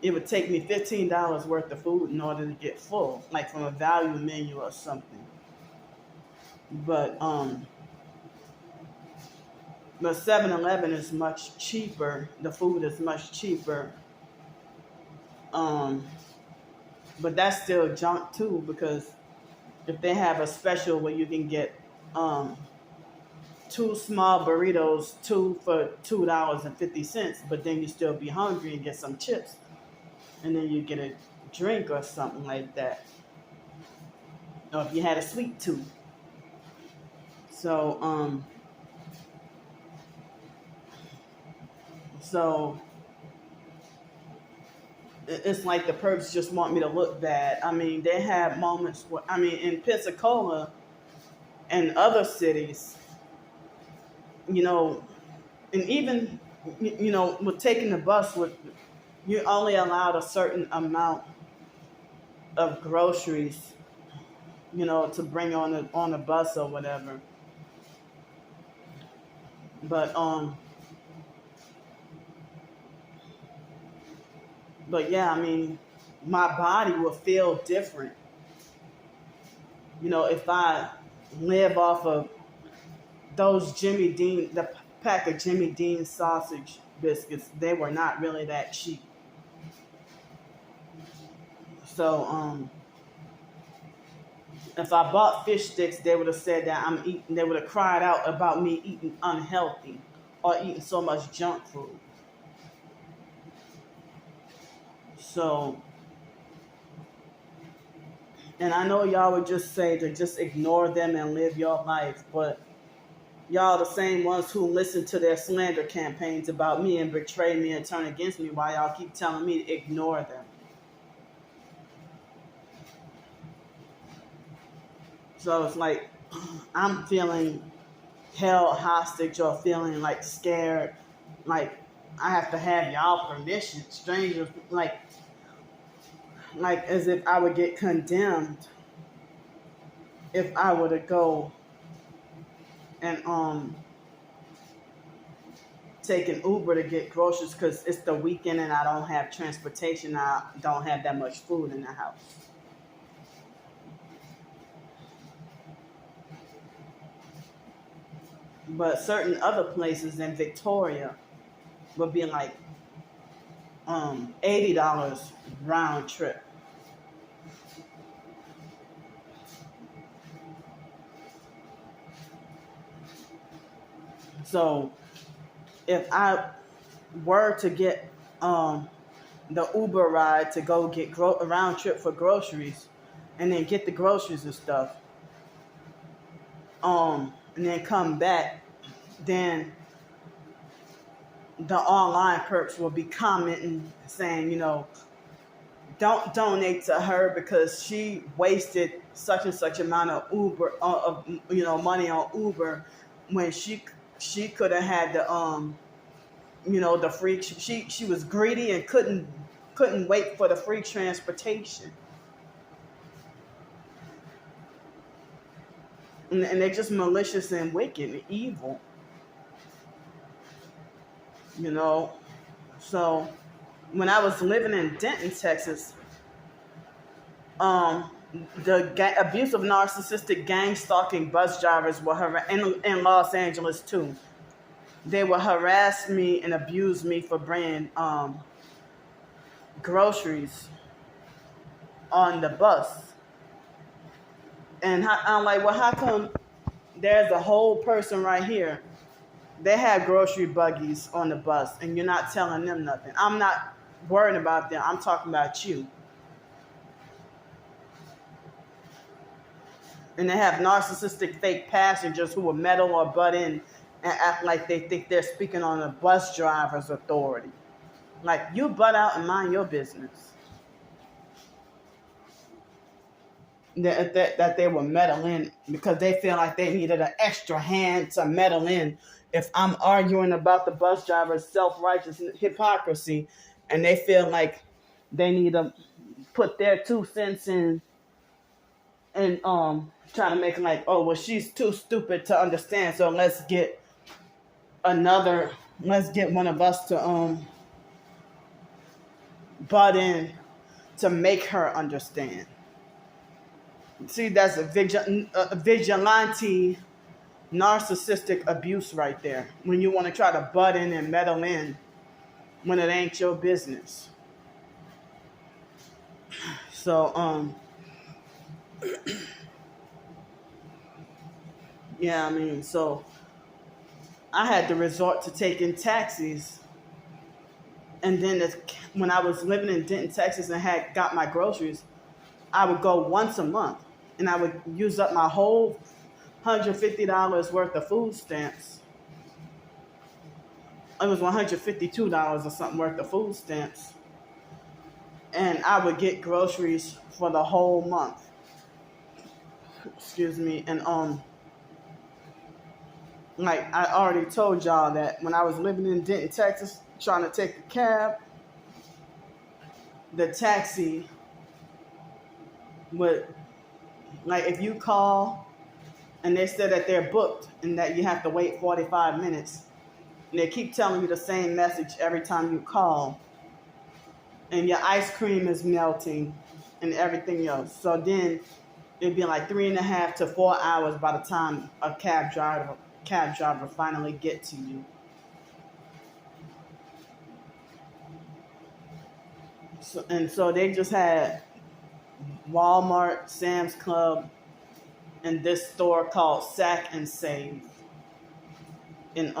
it would take me $15 worth of food in order to get full, like from a value menu or something. But 7-Eleven is much cheaper. The food is much cheaper. But that's still junk too, because if they have a special where you can get 2 small burritos, 2 for $2.50, but then you still be hungry and get some chips, and then you get a drink or something like that. Or if you had a sweet tooth. So it's like the perps just want me to look bad. I mean, they have moments where, in Pensacola and other cities, and even, with taking the bus, you're only allowed a certain amount of groceries, to bring on the bus or whatever. But yeah, my body will feel different. If I live off of those the pack of Jimmy Dean sausage biscuits, they were not really that cheap. So, if I bought fish sticks, they would have said that they would have cried out about me eating unhealthy or eating so much junk food. So, and I know y'all would just say to just ignore them and live your life, but y'all the same ones who listen to their slander campaigns about me and betray me and turn against me, while y'all keep telling me to ignore them. So it's like I'm feeling held hostage or feeling like scared, like I have to have y'all permission, strangers, like as if I would get condemned if I were to go and take an Uber to get groceries because it's the weekend and I don't have transportation. I don't have that much food in the house. But certain other places in Victoria would be like $80 round trip. So if I were to get the Uber ride to go get a round trip for groceries, and then get the groceries and stuff, and then come back, then the online perps will be commenting saying, don't donate to her because she wasted such and such amount of Uber, money on Uber, when she could have had the free. She was greedy and couldn't wait for the free transportation. And they're just malicious and wicked and evil. you know. So when I was living in Denton, Texas, um, the abusive narcissistic gang stalking bus drivers were in Los Angeles too. They would harass me and abuse me for bringing groceries on the bus. And I'm like, well, how come there's a whole person right here? They have grocery buggies on the bus, and you're not telling them nothing. I'm not worried about them. I'm talking about you. And they have narcissistic fake passengers who will meddle or butt in and act like they think they're speaking on a bus driver's authority. Like, you butt out and mind your business. That they will meddle in because they feel like they needed an extra hand to meddle in. If I'm arguing about the bus driver's self-righteous hypocrisy, and they feel like they need to put their 2 cents in and trying to make it like, oh, well, she's too stupid to understand, so let's get one of us to butt in to make her understand. See, that's a vigilante narcissistic abuse right there. When you want to try to butt in and meddle in when it ain't your business. So, yeah, I mean, so I had to resort to taking taxis. And then when I was living in Denton, Texas and had got my groceries, I would go once a month. And I would use up my whole $150 worth of food stamps. It was $152 or something worth of food stamps. And I would get groceries for the whole month. Excuse me. And like I already told y'all that when I was living in Denton, Texas, trying to take a cab, the taxi would, like, if you call and they said that they're booked and that you have to wait 45 minutes, and they keep telling you the same message every time you call, and your ice cream is melting and everything else. So then it'd be like 3.5 to 4 hours by the time a cab driver finally get to you. So they just had Walmart, Sam's Club, and this store called Sack and Save in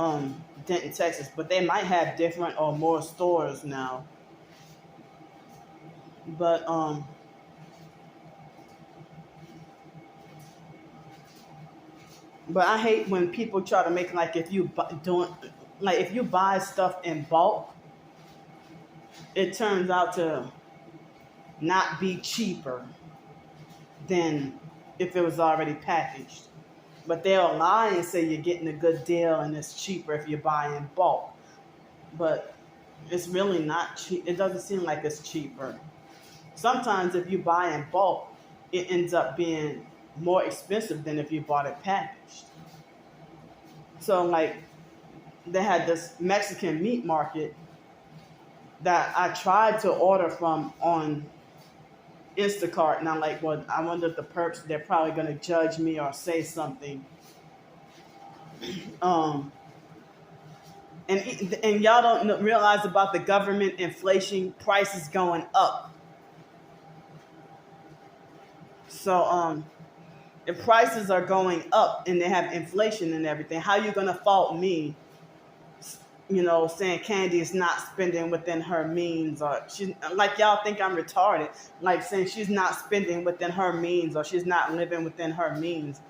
Denton, Texas. But they might have different or more stores now. But I hate when people try to make like if you buy stuff in bulk, it turns out to not be cheaper than if it was already packaged. But they'll lie and say you're getting a good deal and it's cheaper if you buy in bulk. But it's really not cheap. It doesn't seem like it's cheaper. Sometimes if you buy in bulk, it ends up being more expensive than if you bought it packaged. So like they had this Mexican meat market that I tried to order from on Instacart, and I'm like, well, I wonder if the perps, they're probably going to judge me or say something. And y'all don't realize about the government inflation, prices going up. So if prices are going up and they have inflation and everything, how are you going to fault me? Saying Candy is not spending within her means, or she's like, y'all think I'm retarded, like saying she's not spending within her means or she's not living within her means.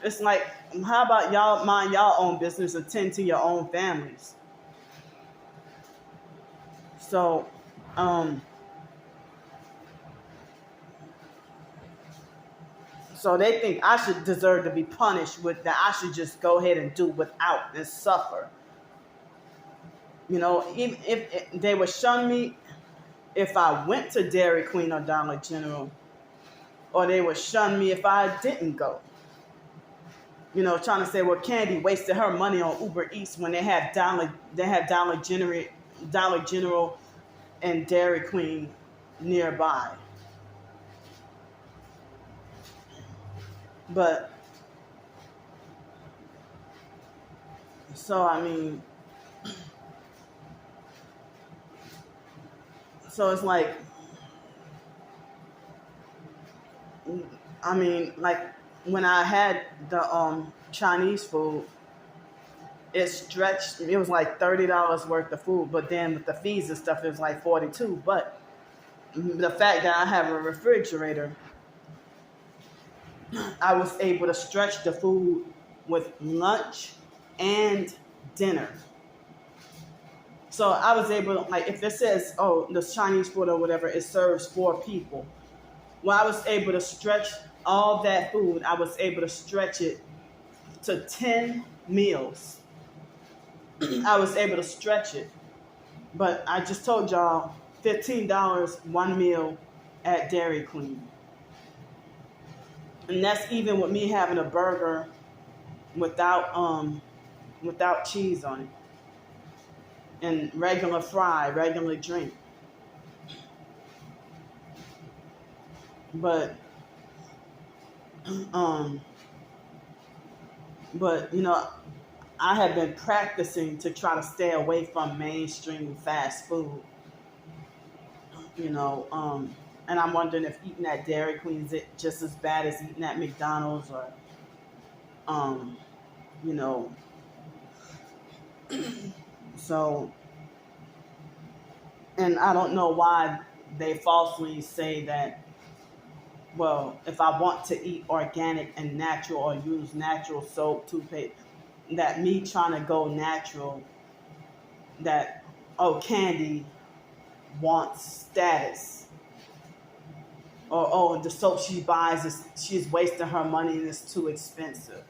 It's like, how about y'all mind y'all own business and tend to your own families? So, so they think I should deserve to be punished with that. I should just go ahead and do without and suffer. Even if they would shun me if I went to Dairy Queen or Dollar General, or they would shun me if I didn't go. trying to say, well, Candy wasted her money on Uber Eats when Dollar General and Dairy Queen nearby. But so I mean, so it's like, like when I had the Chinese food, it was like $30 worth of food, but then with the fees and stuff, it was like 42. But the fact that I have a refrigerator, I was able to stretch the food with lunch and dinner. So I was able to, like, if it says, oh, the Chinese food or whatever, it serves 4 people. Well, I was able to stretch all that food. I was able to stretch it to 10 meals. I was able to stretch it. But I just told y'all, $15 one meal at Dairy Queen. And that's even with me having a burger without cheese on it. And regular fry, regular drink. But I have been practicing to try to stay away from mainstream fast food. And I'm wondering if eating at Dairy Queen is just as bad as eating at McDonald's, or so, and I don't know why they falsely say that, well, if I want to eat organic and natural or use natural soap, toothpaste, that me trying to go natural, that, oh, Candy wants status. Or, oh, the soap she buys, she's wasting her money and it's too expensive.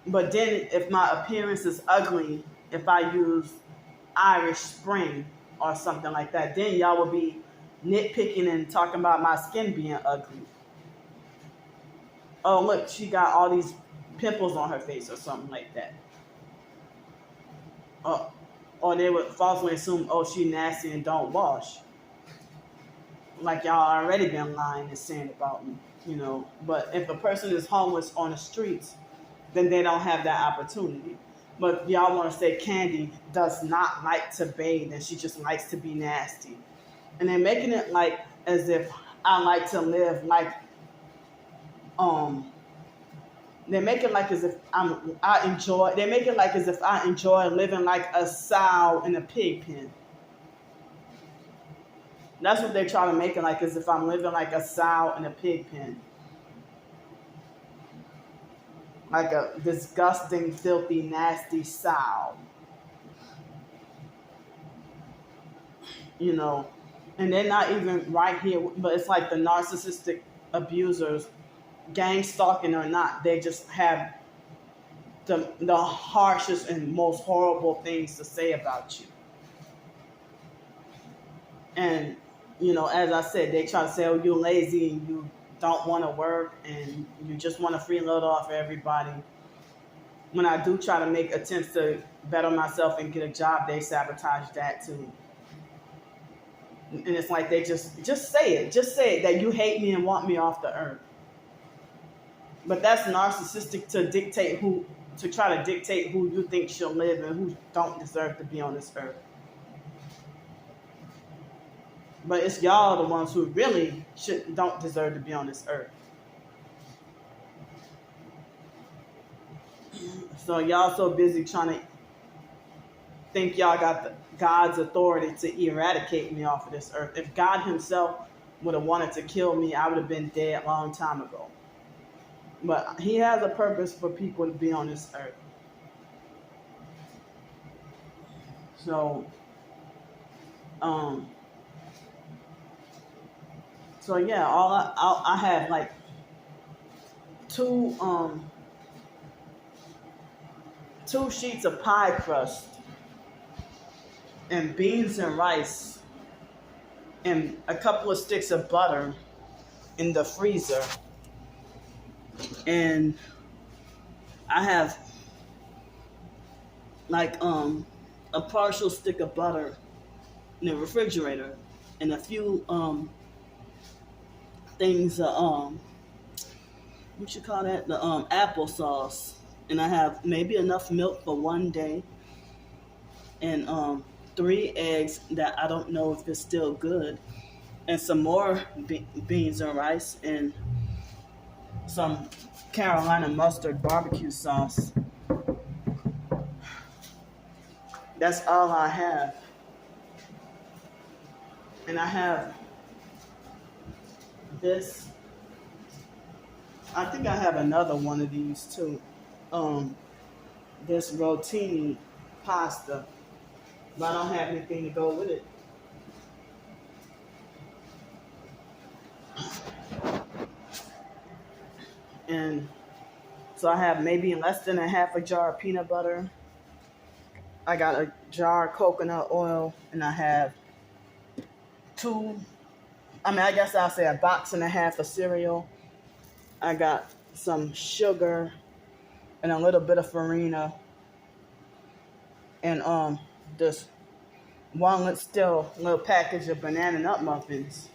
But then if my appearance is ugly, if I use Irish Spring or something like that, then y'all will be nitpicking and talking about my skin being ugly. Oh, look, she got all these pimples on her face or something like that. Or they would falsely assume, oh, she nasty and don't wash. Like y'all already been lying and saying about me, But if a person is homeless on the streets, then they don't have that opportunity. But y'all want to say Candy does not like to bathe and she just likes to be nasty. And they're making it like as if I like to live like, they make it like as if they make it like as if I enjoy living like a sow in a pig pen. That's what they're trying to make it like, as if I'm living like a sow in a pig pen. Like a disgusting, filthy, nasty sow. And they're not even right here, but it's like the narcissistic abusers, gang stalking or not, they just have the harshest and most horrible things to say about you. And, as I said, they try to say, oh, you're lazy and you don't want to work and you just want to freeload off everybody. When I do try to make attempts to better myself and get a job, they sabotage that too. And it's like they just say it. Just say it, that you hate me and want me off the earth. But that's narcissistic to try to dictate who you think should live and who don't deserve to be on this earth. But it's y'all the ones who really don't deserve to be on this earth. So y'all so busy trying to think y'all got God's authority to eradicate me off of this earth. If God himself would have wanted to kill me, I would have been dead a long time ago. But he has a purpose for people to be on this earth. So yeah, I had like two sheets of pie crust and beans and rice and a couple of sticks of butter in the freezer. And I have like a partial stick of butter in the refrigerator and a few things what you call that, the applesauce, and I have maybe enough milk for one day, and 3 eggs that I don't know if it's still good, and some more beans and rice, and some Carolina mustard barbecue sauce. That's all I have. And I have this. I think I have another one of these too. This rotini pasta, but I don't have anything to go with it. And so I have maybe less than a half a jar of peanut butter. I got a jar of coconut oil, and I have I guess I'll say a box and a half of cereal. I got some sugar and a little bit of farina, and this one little package of banana nut muffins.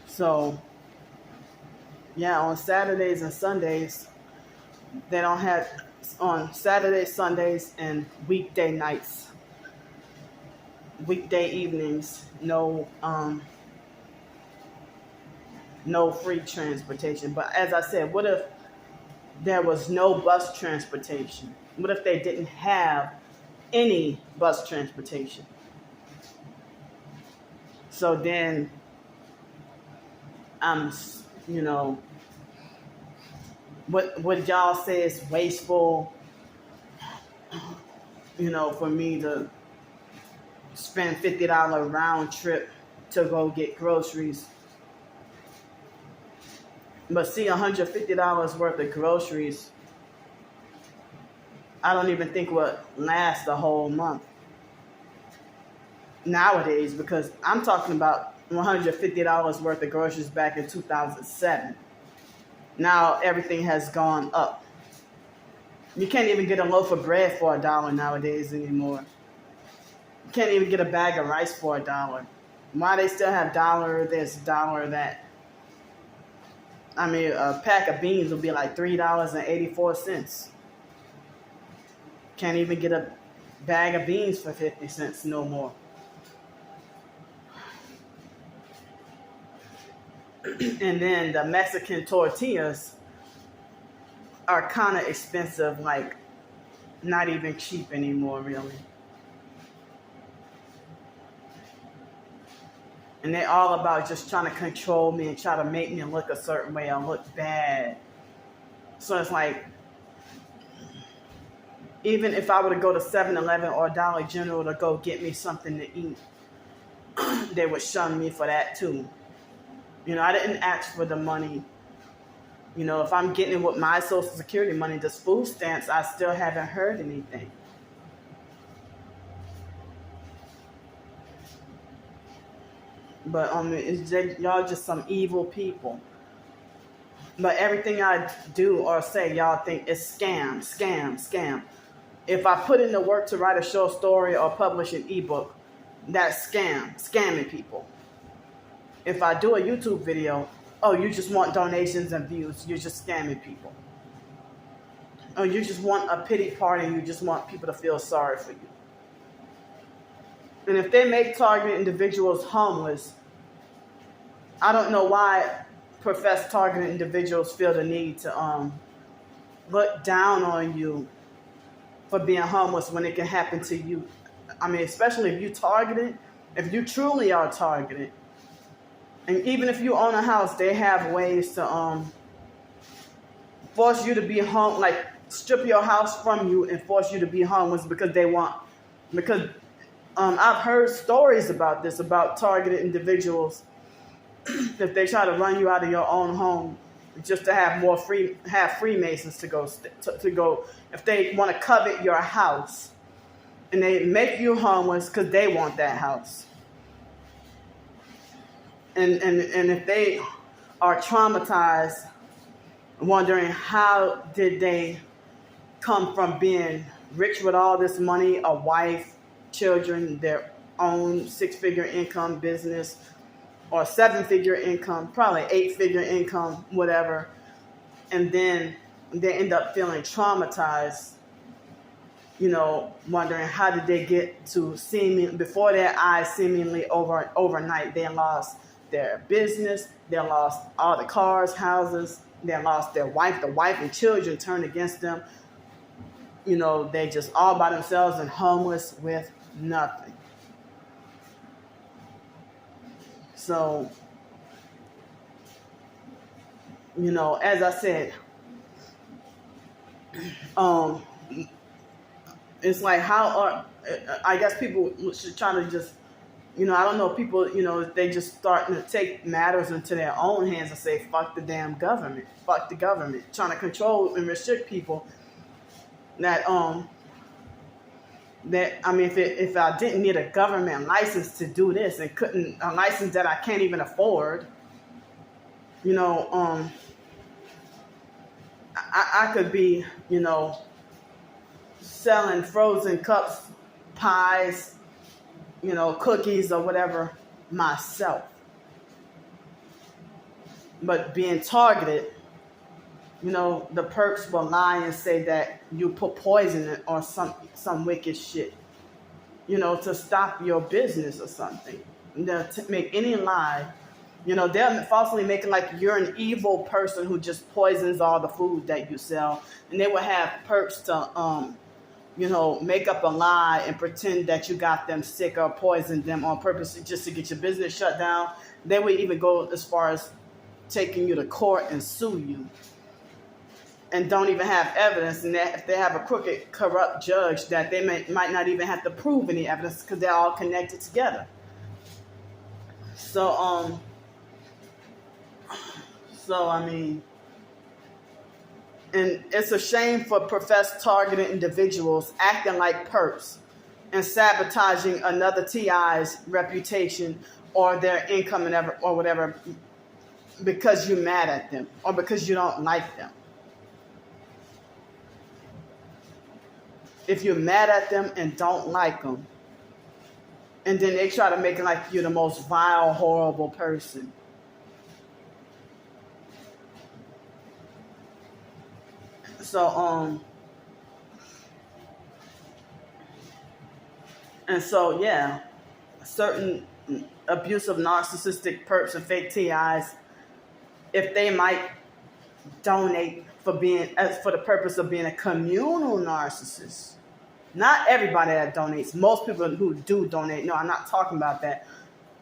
So yeah, on Saturdays and Sundays, they don't have, on Saturdays, Sundays, and weekday nights, weekday evenings, no free transportation. But as I said, what if there was no bus transportation? What if they didn't have any bus transportation? So then what y'all say is wasteful, for me to spend $50 round trip to go get groceries. But see, $150 worth of groceries, I don't even think would last the whole month nowadays, because I'm talking about $150 worth of groceries back in 2007. Now everything has gone up. You can't even get a loaf of bread for $1 nowadays anymore. You can't even get a bag of rice for $1. Why they still have dollar this, dollar that? I mean, a pack of beans will be like $3.84. Can't even get a bag of beans for 50 cents no more. And then the Mexican tortillas are kind of expensive, like not even cheap anymore, really. And they're all about just trying to control me and try to make me look a certain way or look bad. So it's like, even if I were to go to 7-Eleven or Dollar General to go get me something to eat, they would shun me for that too. I didn't ask for the money. If I'm getting it with my Social Security money, this food stamps, I still haven't heard anything. But y'all just some evil people. But everything I do or say, y'all think is scam, scam, scam. If I put in the work to write a short story or publish an ebook, that's scamming people. If I do a YouTube video, oh, you just want donations and views, you're just scamming people. Oh, you just want a pity party, you just want people to feel sorry for you. And if they make targeted individuals homeless, I don't know why professed targeted individuals feel the need to look down on you for being homeless when it can happen to you. I mean, especially if you targeted, if you truly are targeted. And even if you own a house, they have ways to force you to be home, like strip your house from you and force you to be homeless because I've heard stories about this, about targeted individuals, if they try to run you out of your own home just to have Freemasons to go, if they want to covet your house and they make you homeless because they want that house. And if they are traumatized, wondering how did they come from being rich with all this money, a wife, children, their own 6-figure income business, or 7-figure income, probably 8-figure income, whatever, and then they end up feeling traumatized, wondering how did they get to before their eyes, seemingly overnight, they lost their business, they lost all the cars, houses, they lost their wife, the wife and children turned against them. They just all by themselves and homeless with nothing. So, as I said, it's like I guess people should try to just, I don't know, people, they just starting to take matters into their own hands and say, fuck the damn government, fuck the government, trying to control and restrict people that, if I didn't need a government license to do this and a license that I can't even afford, I could be, selling frozen cups, pies, cookies or whatever myself. But being targeted, the perks will lie and say that you put poison in or some wicked shit, to stop your business or something. They'll make any lie. They're falsely making like you're an evil person who just poisons all the food that you sell. And they will have perks to, make up a lie and pretend that you got them sick or poisoned them on purpose just to get your business shut down. They would even go as far as taking you to court and sue you. And don't even have evidence. And that if they have a crooked, corrupt judge, that they might not even have to prove any evidence because they're all connected together. So, and it's a shame for professed targeted individuals acting like perps and sabotaging another TI's reputation or their income or whatever because you're mad at them or because you don't like them. If you're mad at them and don't like them, and then they try to make it like you're the most vile, horrible person. So, and so, yeah, certain abusive, narcissistic perps and fake TIs, if they might donate for the purpose of being a communal narcissist. Not everybody that donates. Most people who do donate, no, I'm not talking about that.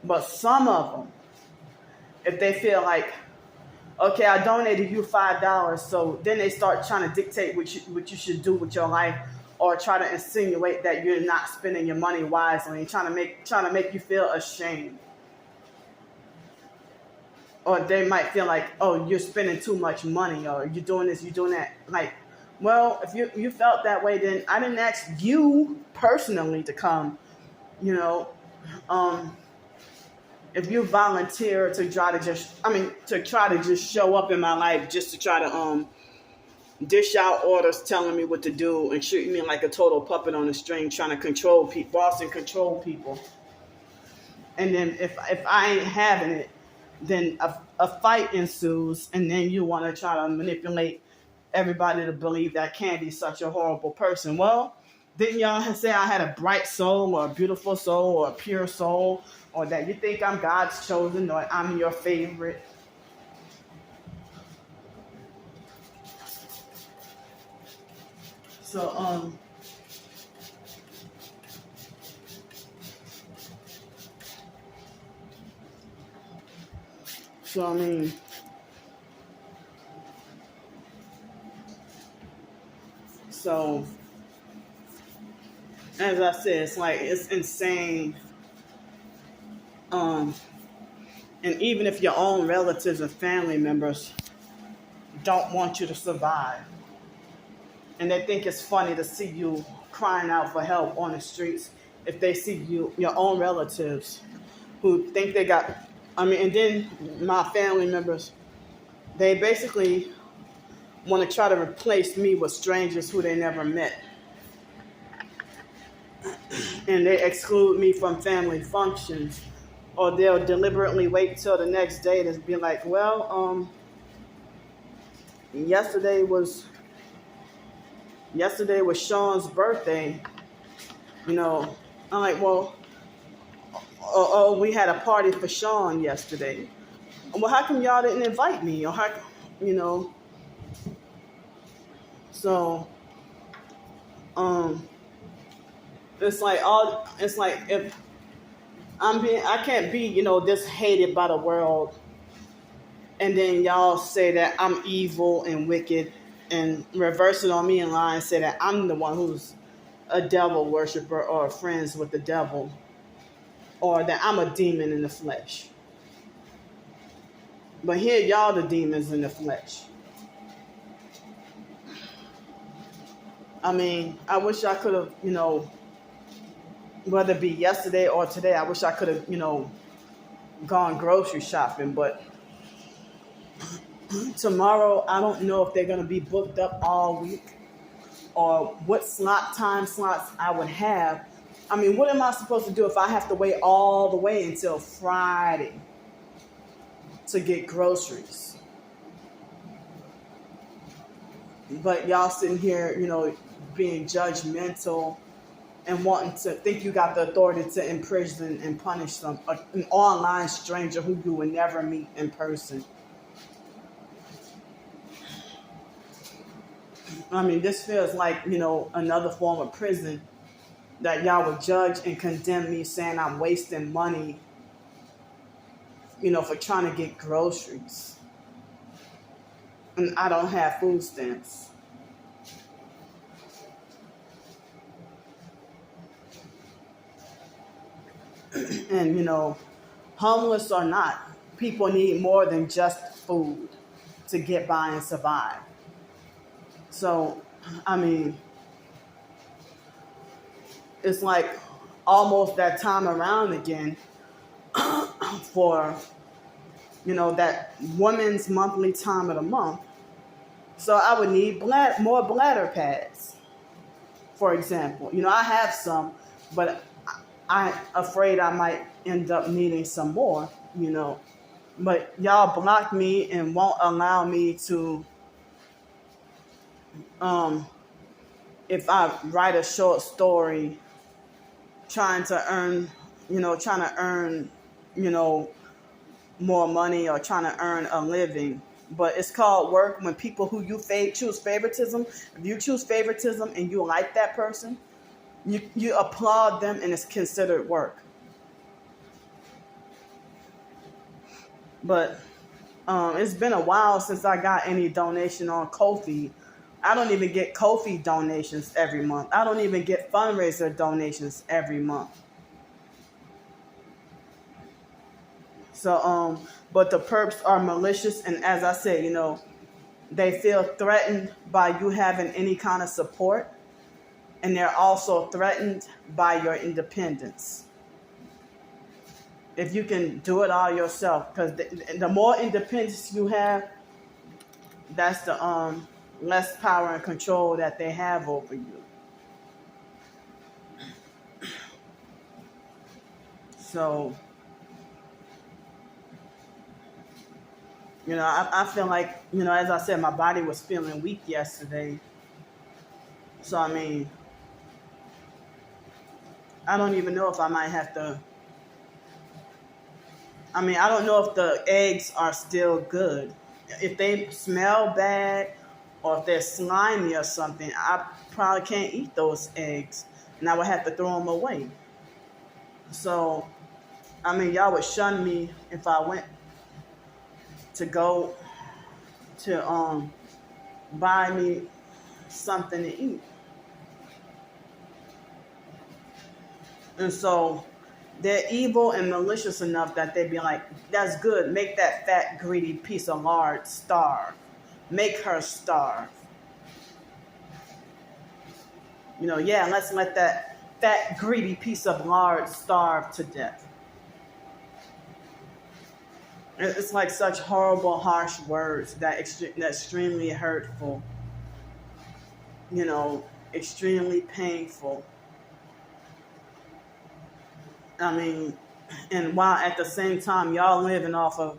But some of them, if they feel like, okay, I donated you $5, so then they start trying to dictate what you should do with your life, or try to insinuate that you're not spending your money wisely, and trying to make you feel ashamed. Or they might feel like, oh, you're spending too much money, or you're doing this, you're doing that. Like, well, if you felt that way, then I didn't ask you personally to come, if you volunteer to try to just show up in my life just to try to dish out orders telling me what to do and treat me like a total puppet on a string, trying to control people, boss and control people. And then if I ain't having it, then a fight ensues, and then you want to try to manipulate everybody to believe that Candy's such a horrible person. Well, didn't y'all say I had a bright soul or a beautiful soul or a pure soul, or that you think I'm God's chosen or I'm your favorite? So, So, as I said, it's insane. And even if your own relatives and family members don't want you to survive, and they think it's funny to see you crying out for help on the streets, if they see your own relatives who think they got I mean, and then my family members, they basically want to try to replace me with strangers who they never met. And they exclude me from family functions. Or they'll deliberately wait till the next day to be like, well, yesterday was Sean's birthday. You know, I'm like, well, we had a party for Sean yesterday. Well, how come y'all didn't invite me? Or how, you know, so um, it's like if I can't be, this hated by the world, and then y'all say that I'm evil and wicked, and reverse it on me in line and say that I'm the one who's a devil worshiper or friends with the devil, or that I'm a demon in the flesh. But here y'all the demons in the flesh. I mean, I wish I could have, whether it be yesterday or today, I wish I could have, gone grocery shopping. But tomorrow, I don't know if they're going to be booked up all week or what time slots I would have. I mean, what am I supposed to do if I have to wait all the way until Friday to get groceries? But y'all sitting here, being judgmental and wanting to think you got the authority to imprison and punish an online stranger who you would never meet in person. I mean, this feels like, another form of prison that y'all would judge and condemn me, saying I'm wasting money, for trying to get groceries. And I don't have food stamps. And, homeless or not, people need more than just food to get by and survive. So, I mean, it's like almost that time around again for, that woman's monthly time of the month. So I would need more bladder pads, for example. I have some, but I'm afraid I might end up needing some more, But y'all block me and won't allow me to, if I write a short story, trying to earn, more money or trying to earn a living. But it's called work when people who you choose favoritism. If you choose favoritism and you like that person, you applaud them and it's considered work. But it's been a while since I got any donation on Ko-fi. I don't even get Ko-fi donations every month. I don't even get fundraiser donations every month. So, but the perps are malicious, and as I said, they feel threatened by you having any kind of support, and they're also threatened by your independence. If you can do it all yourself, because the more independence you have, that's the less power and control that they have over you. So, I feel like, as I said, my body was feeling weak yesterday. So, I mean, I don't even know if I might have to. I mean, I don't know if the eggs are still good. If they smell bad or if they're slimy or something, I probably can't eat those eggs. And I would have to throw them away. So, I mean, y'all would shun me if I went to go to buy me something to eat. And so they're evil and malicious enough that they'd be like, that's good. Make that fat, greedy piece of lard starve. Make her starve. Let's let that fat, greedy piece of lard starve to death. It's like such horrible, harsh words that extremely hurtful, extremely painful. I mean, and while at the same time y'all living off of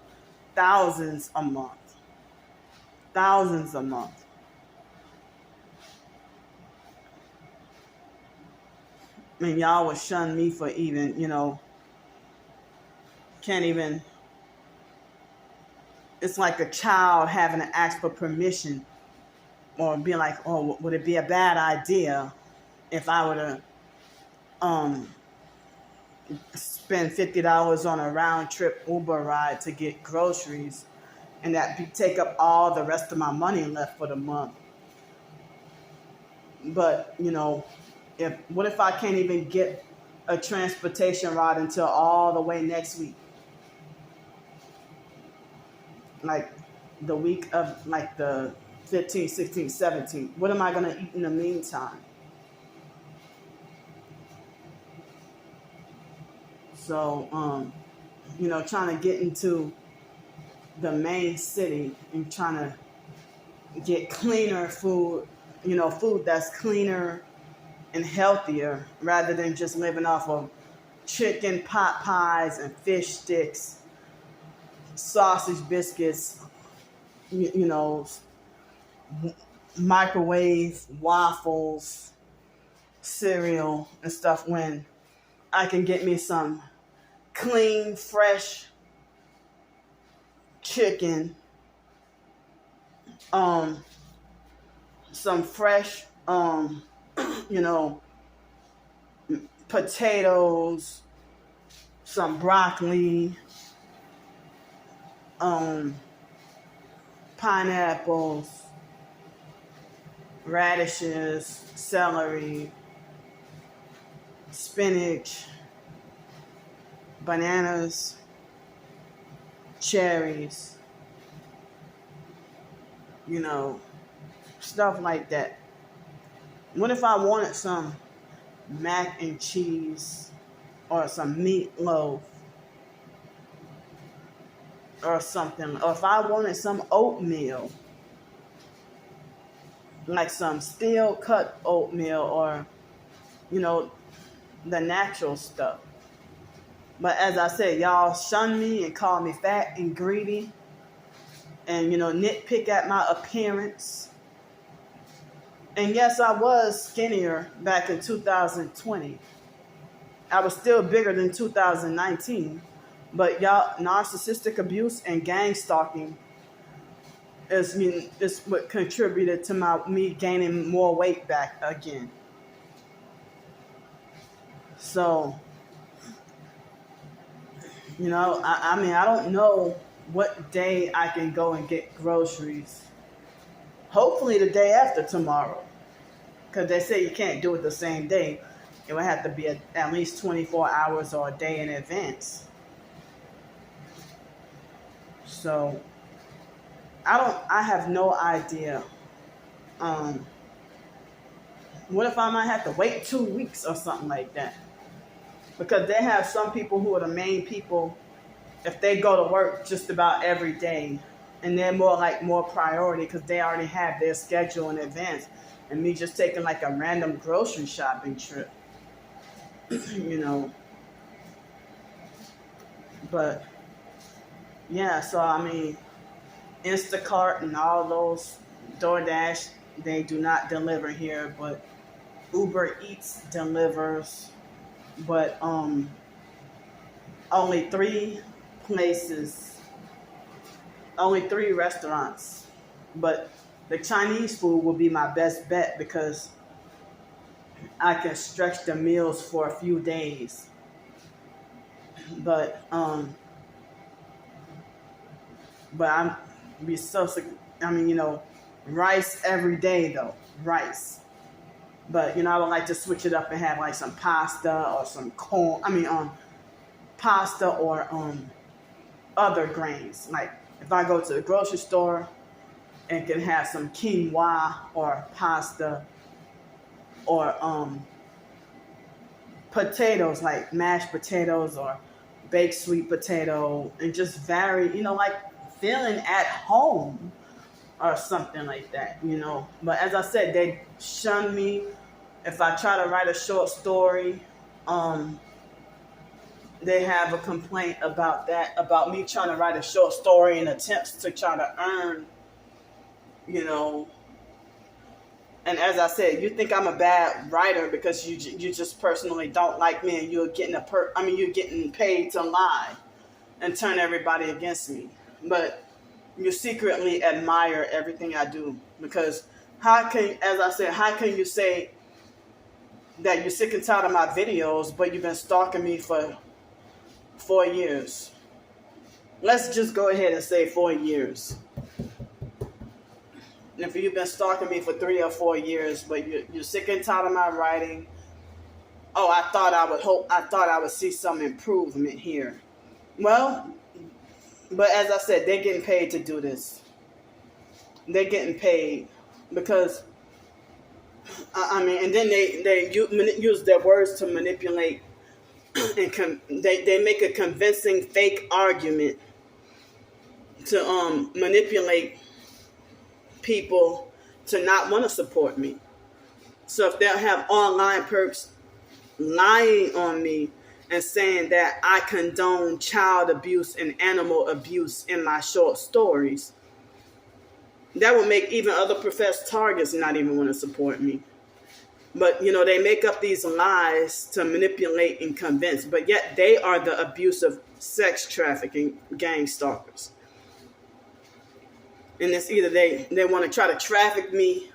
thousands a month, thousands a month. I mean, y'all would shun me for even, can't even. It's like a child having to ask for permission or be like, oh, would it be a bad idea if I were to spend $50 on a round trip Uber ride to get groceries and take up all the rest of my money left for the month. But, what if I can't even get a transportation ride until all the way next week? Like the week of like the 15th, 16th, 17th. What am I going to eat in the meantime? So, trying to get into the main city and trying to get cleaner food, food that's cleaner and healthier rather than just living off of chicken pot pies and fish sticks, sausage biscuits, microwave waffles, cereal and stuff, when I can get me some clean, fresh chicken, some fresh, potatoes, some broccoli, pineapples, radishes, celery, spinach, bananas, cherries, stuff like that. What if I wanted some mac and cheese or some meatloaf or something? Or if I wanted some oatmeal, like some steel cut oatmeal or, the natural stuff. But as I said, y'all shun me and call me fat and greedy and, nitpick at my appearance. And yes, I was skinnier back in 2020. I was still bigger than 2019. But y'all, narcissistic abuse and gang stalking is what contributed to me gaining more weight back again. So, I don't know what day I can go and get groceries. Hopefully the day after tomorrow. Because they say you can't do it the same day. It would have to be at least 24 hours or a day in advance. So, I have no idea. What if I might have to wait 2 weeks or something like that? Because they have some people who are the main people, if they go to work just about every day, and they're more priority because they already have their schedule in advance. And me just taking like a random grocery shopping trip, But, yeah, so Instacart and all those, DoorDash, they do not deliver here, but Uber Eats delivers. But only 3 places, only 3 restaurants. But the Chinese food will be my best bet because I can stretch the meals for a few days. But I'm be so sick. Rice every day though, rice. But I would like to switch it up and have like some pasta or some corn. Pasta or other grains. Like if I go to the grocery store and can have some quinoa or pasta or potatoes, like mashed potatoes or baked sweet potato, and just vary, like feeling at home or something like that, But as I said, they shun me. If I try to write a short story, they have a complaint about that, about me trying to write a short story in attempts to try to earn, you know. And as I said, you think I'm a bad writer because you just personally don't like me, and you're getting you're getting paid to lie and turn everybody against me. But you secretly admire everything I do, because how can you say that you're sick and tired of my videos, but you've been stalking me for 4 years? Let's just go ahead and say 4 years. And if you've been stalking me for 3 or 4 years, but you're sick and tired of my writing, I thought I would see some improvement here. Well, but as I said, they're getting paid to do this. They're getting paid because, and then they use their words to manipulate, and they make a convincing fake argument to manipulate people to not want to support me. So if they'll have online perks lying on me and saying that I condone child abuse and animal abuse in my short stories, that will make even other professed targets not even want to support me. But, they make up these lies to manipulate and convince, but yet they are the abusive sex trafficking gang stalkers. And it's either they want to try to traffic me.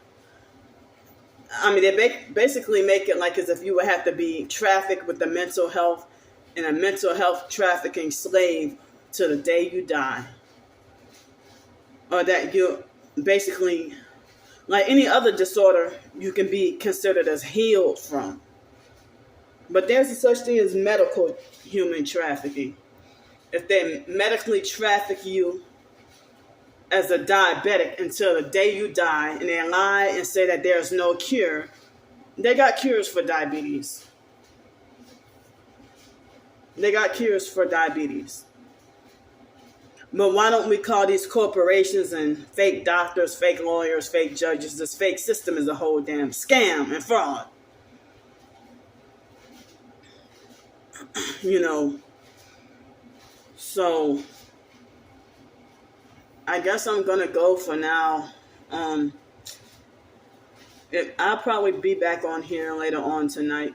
They basically make it like as if you would have to be trafficked with the mental health and a mental health trafficking slave to the day you die. Or that you're basically, like any other disorder, you can be considered as healed from. But there's a such thing as medical human trafficking. If they medically traffic you as a diabetic until the day you die, and they lie and say that there's no cure, they got cures for diabetes. They got cures for diabetes. But why don't we call these corporations and fake doctors, fake lawyers, fake judges, this fake system is a whole damn scam and fraud? So I guess I'm going to go for now. I'll probably be back on here later on tonight.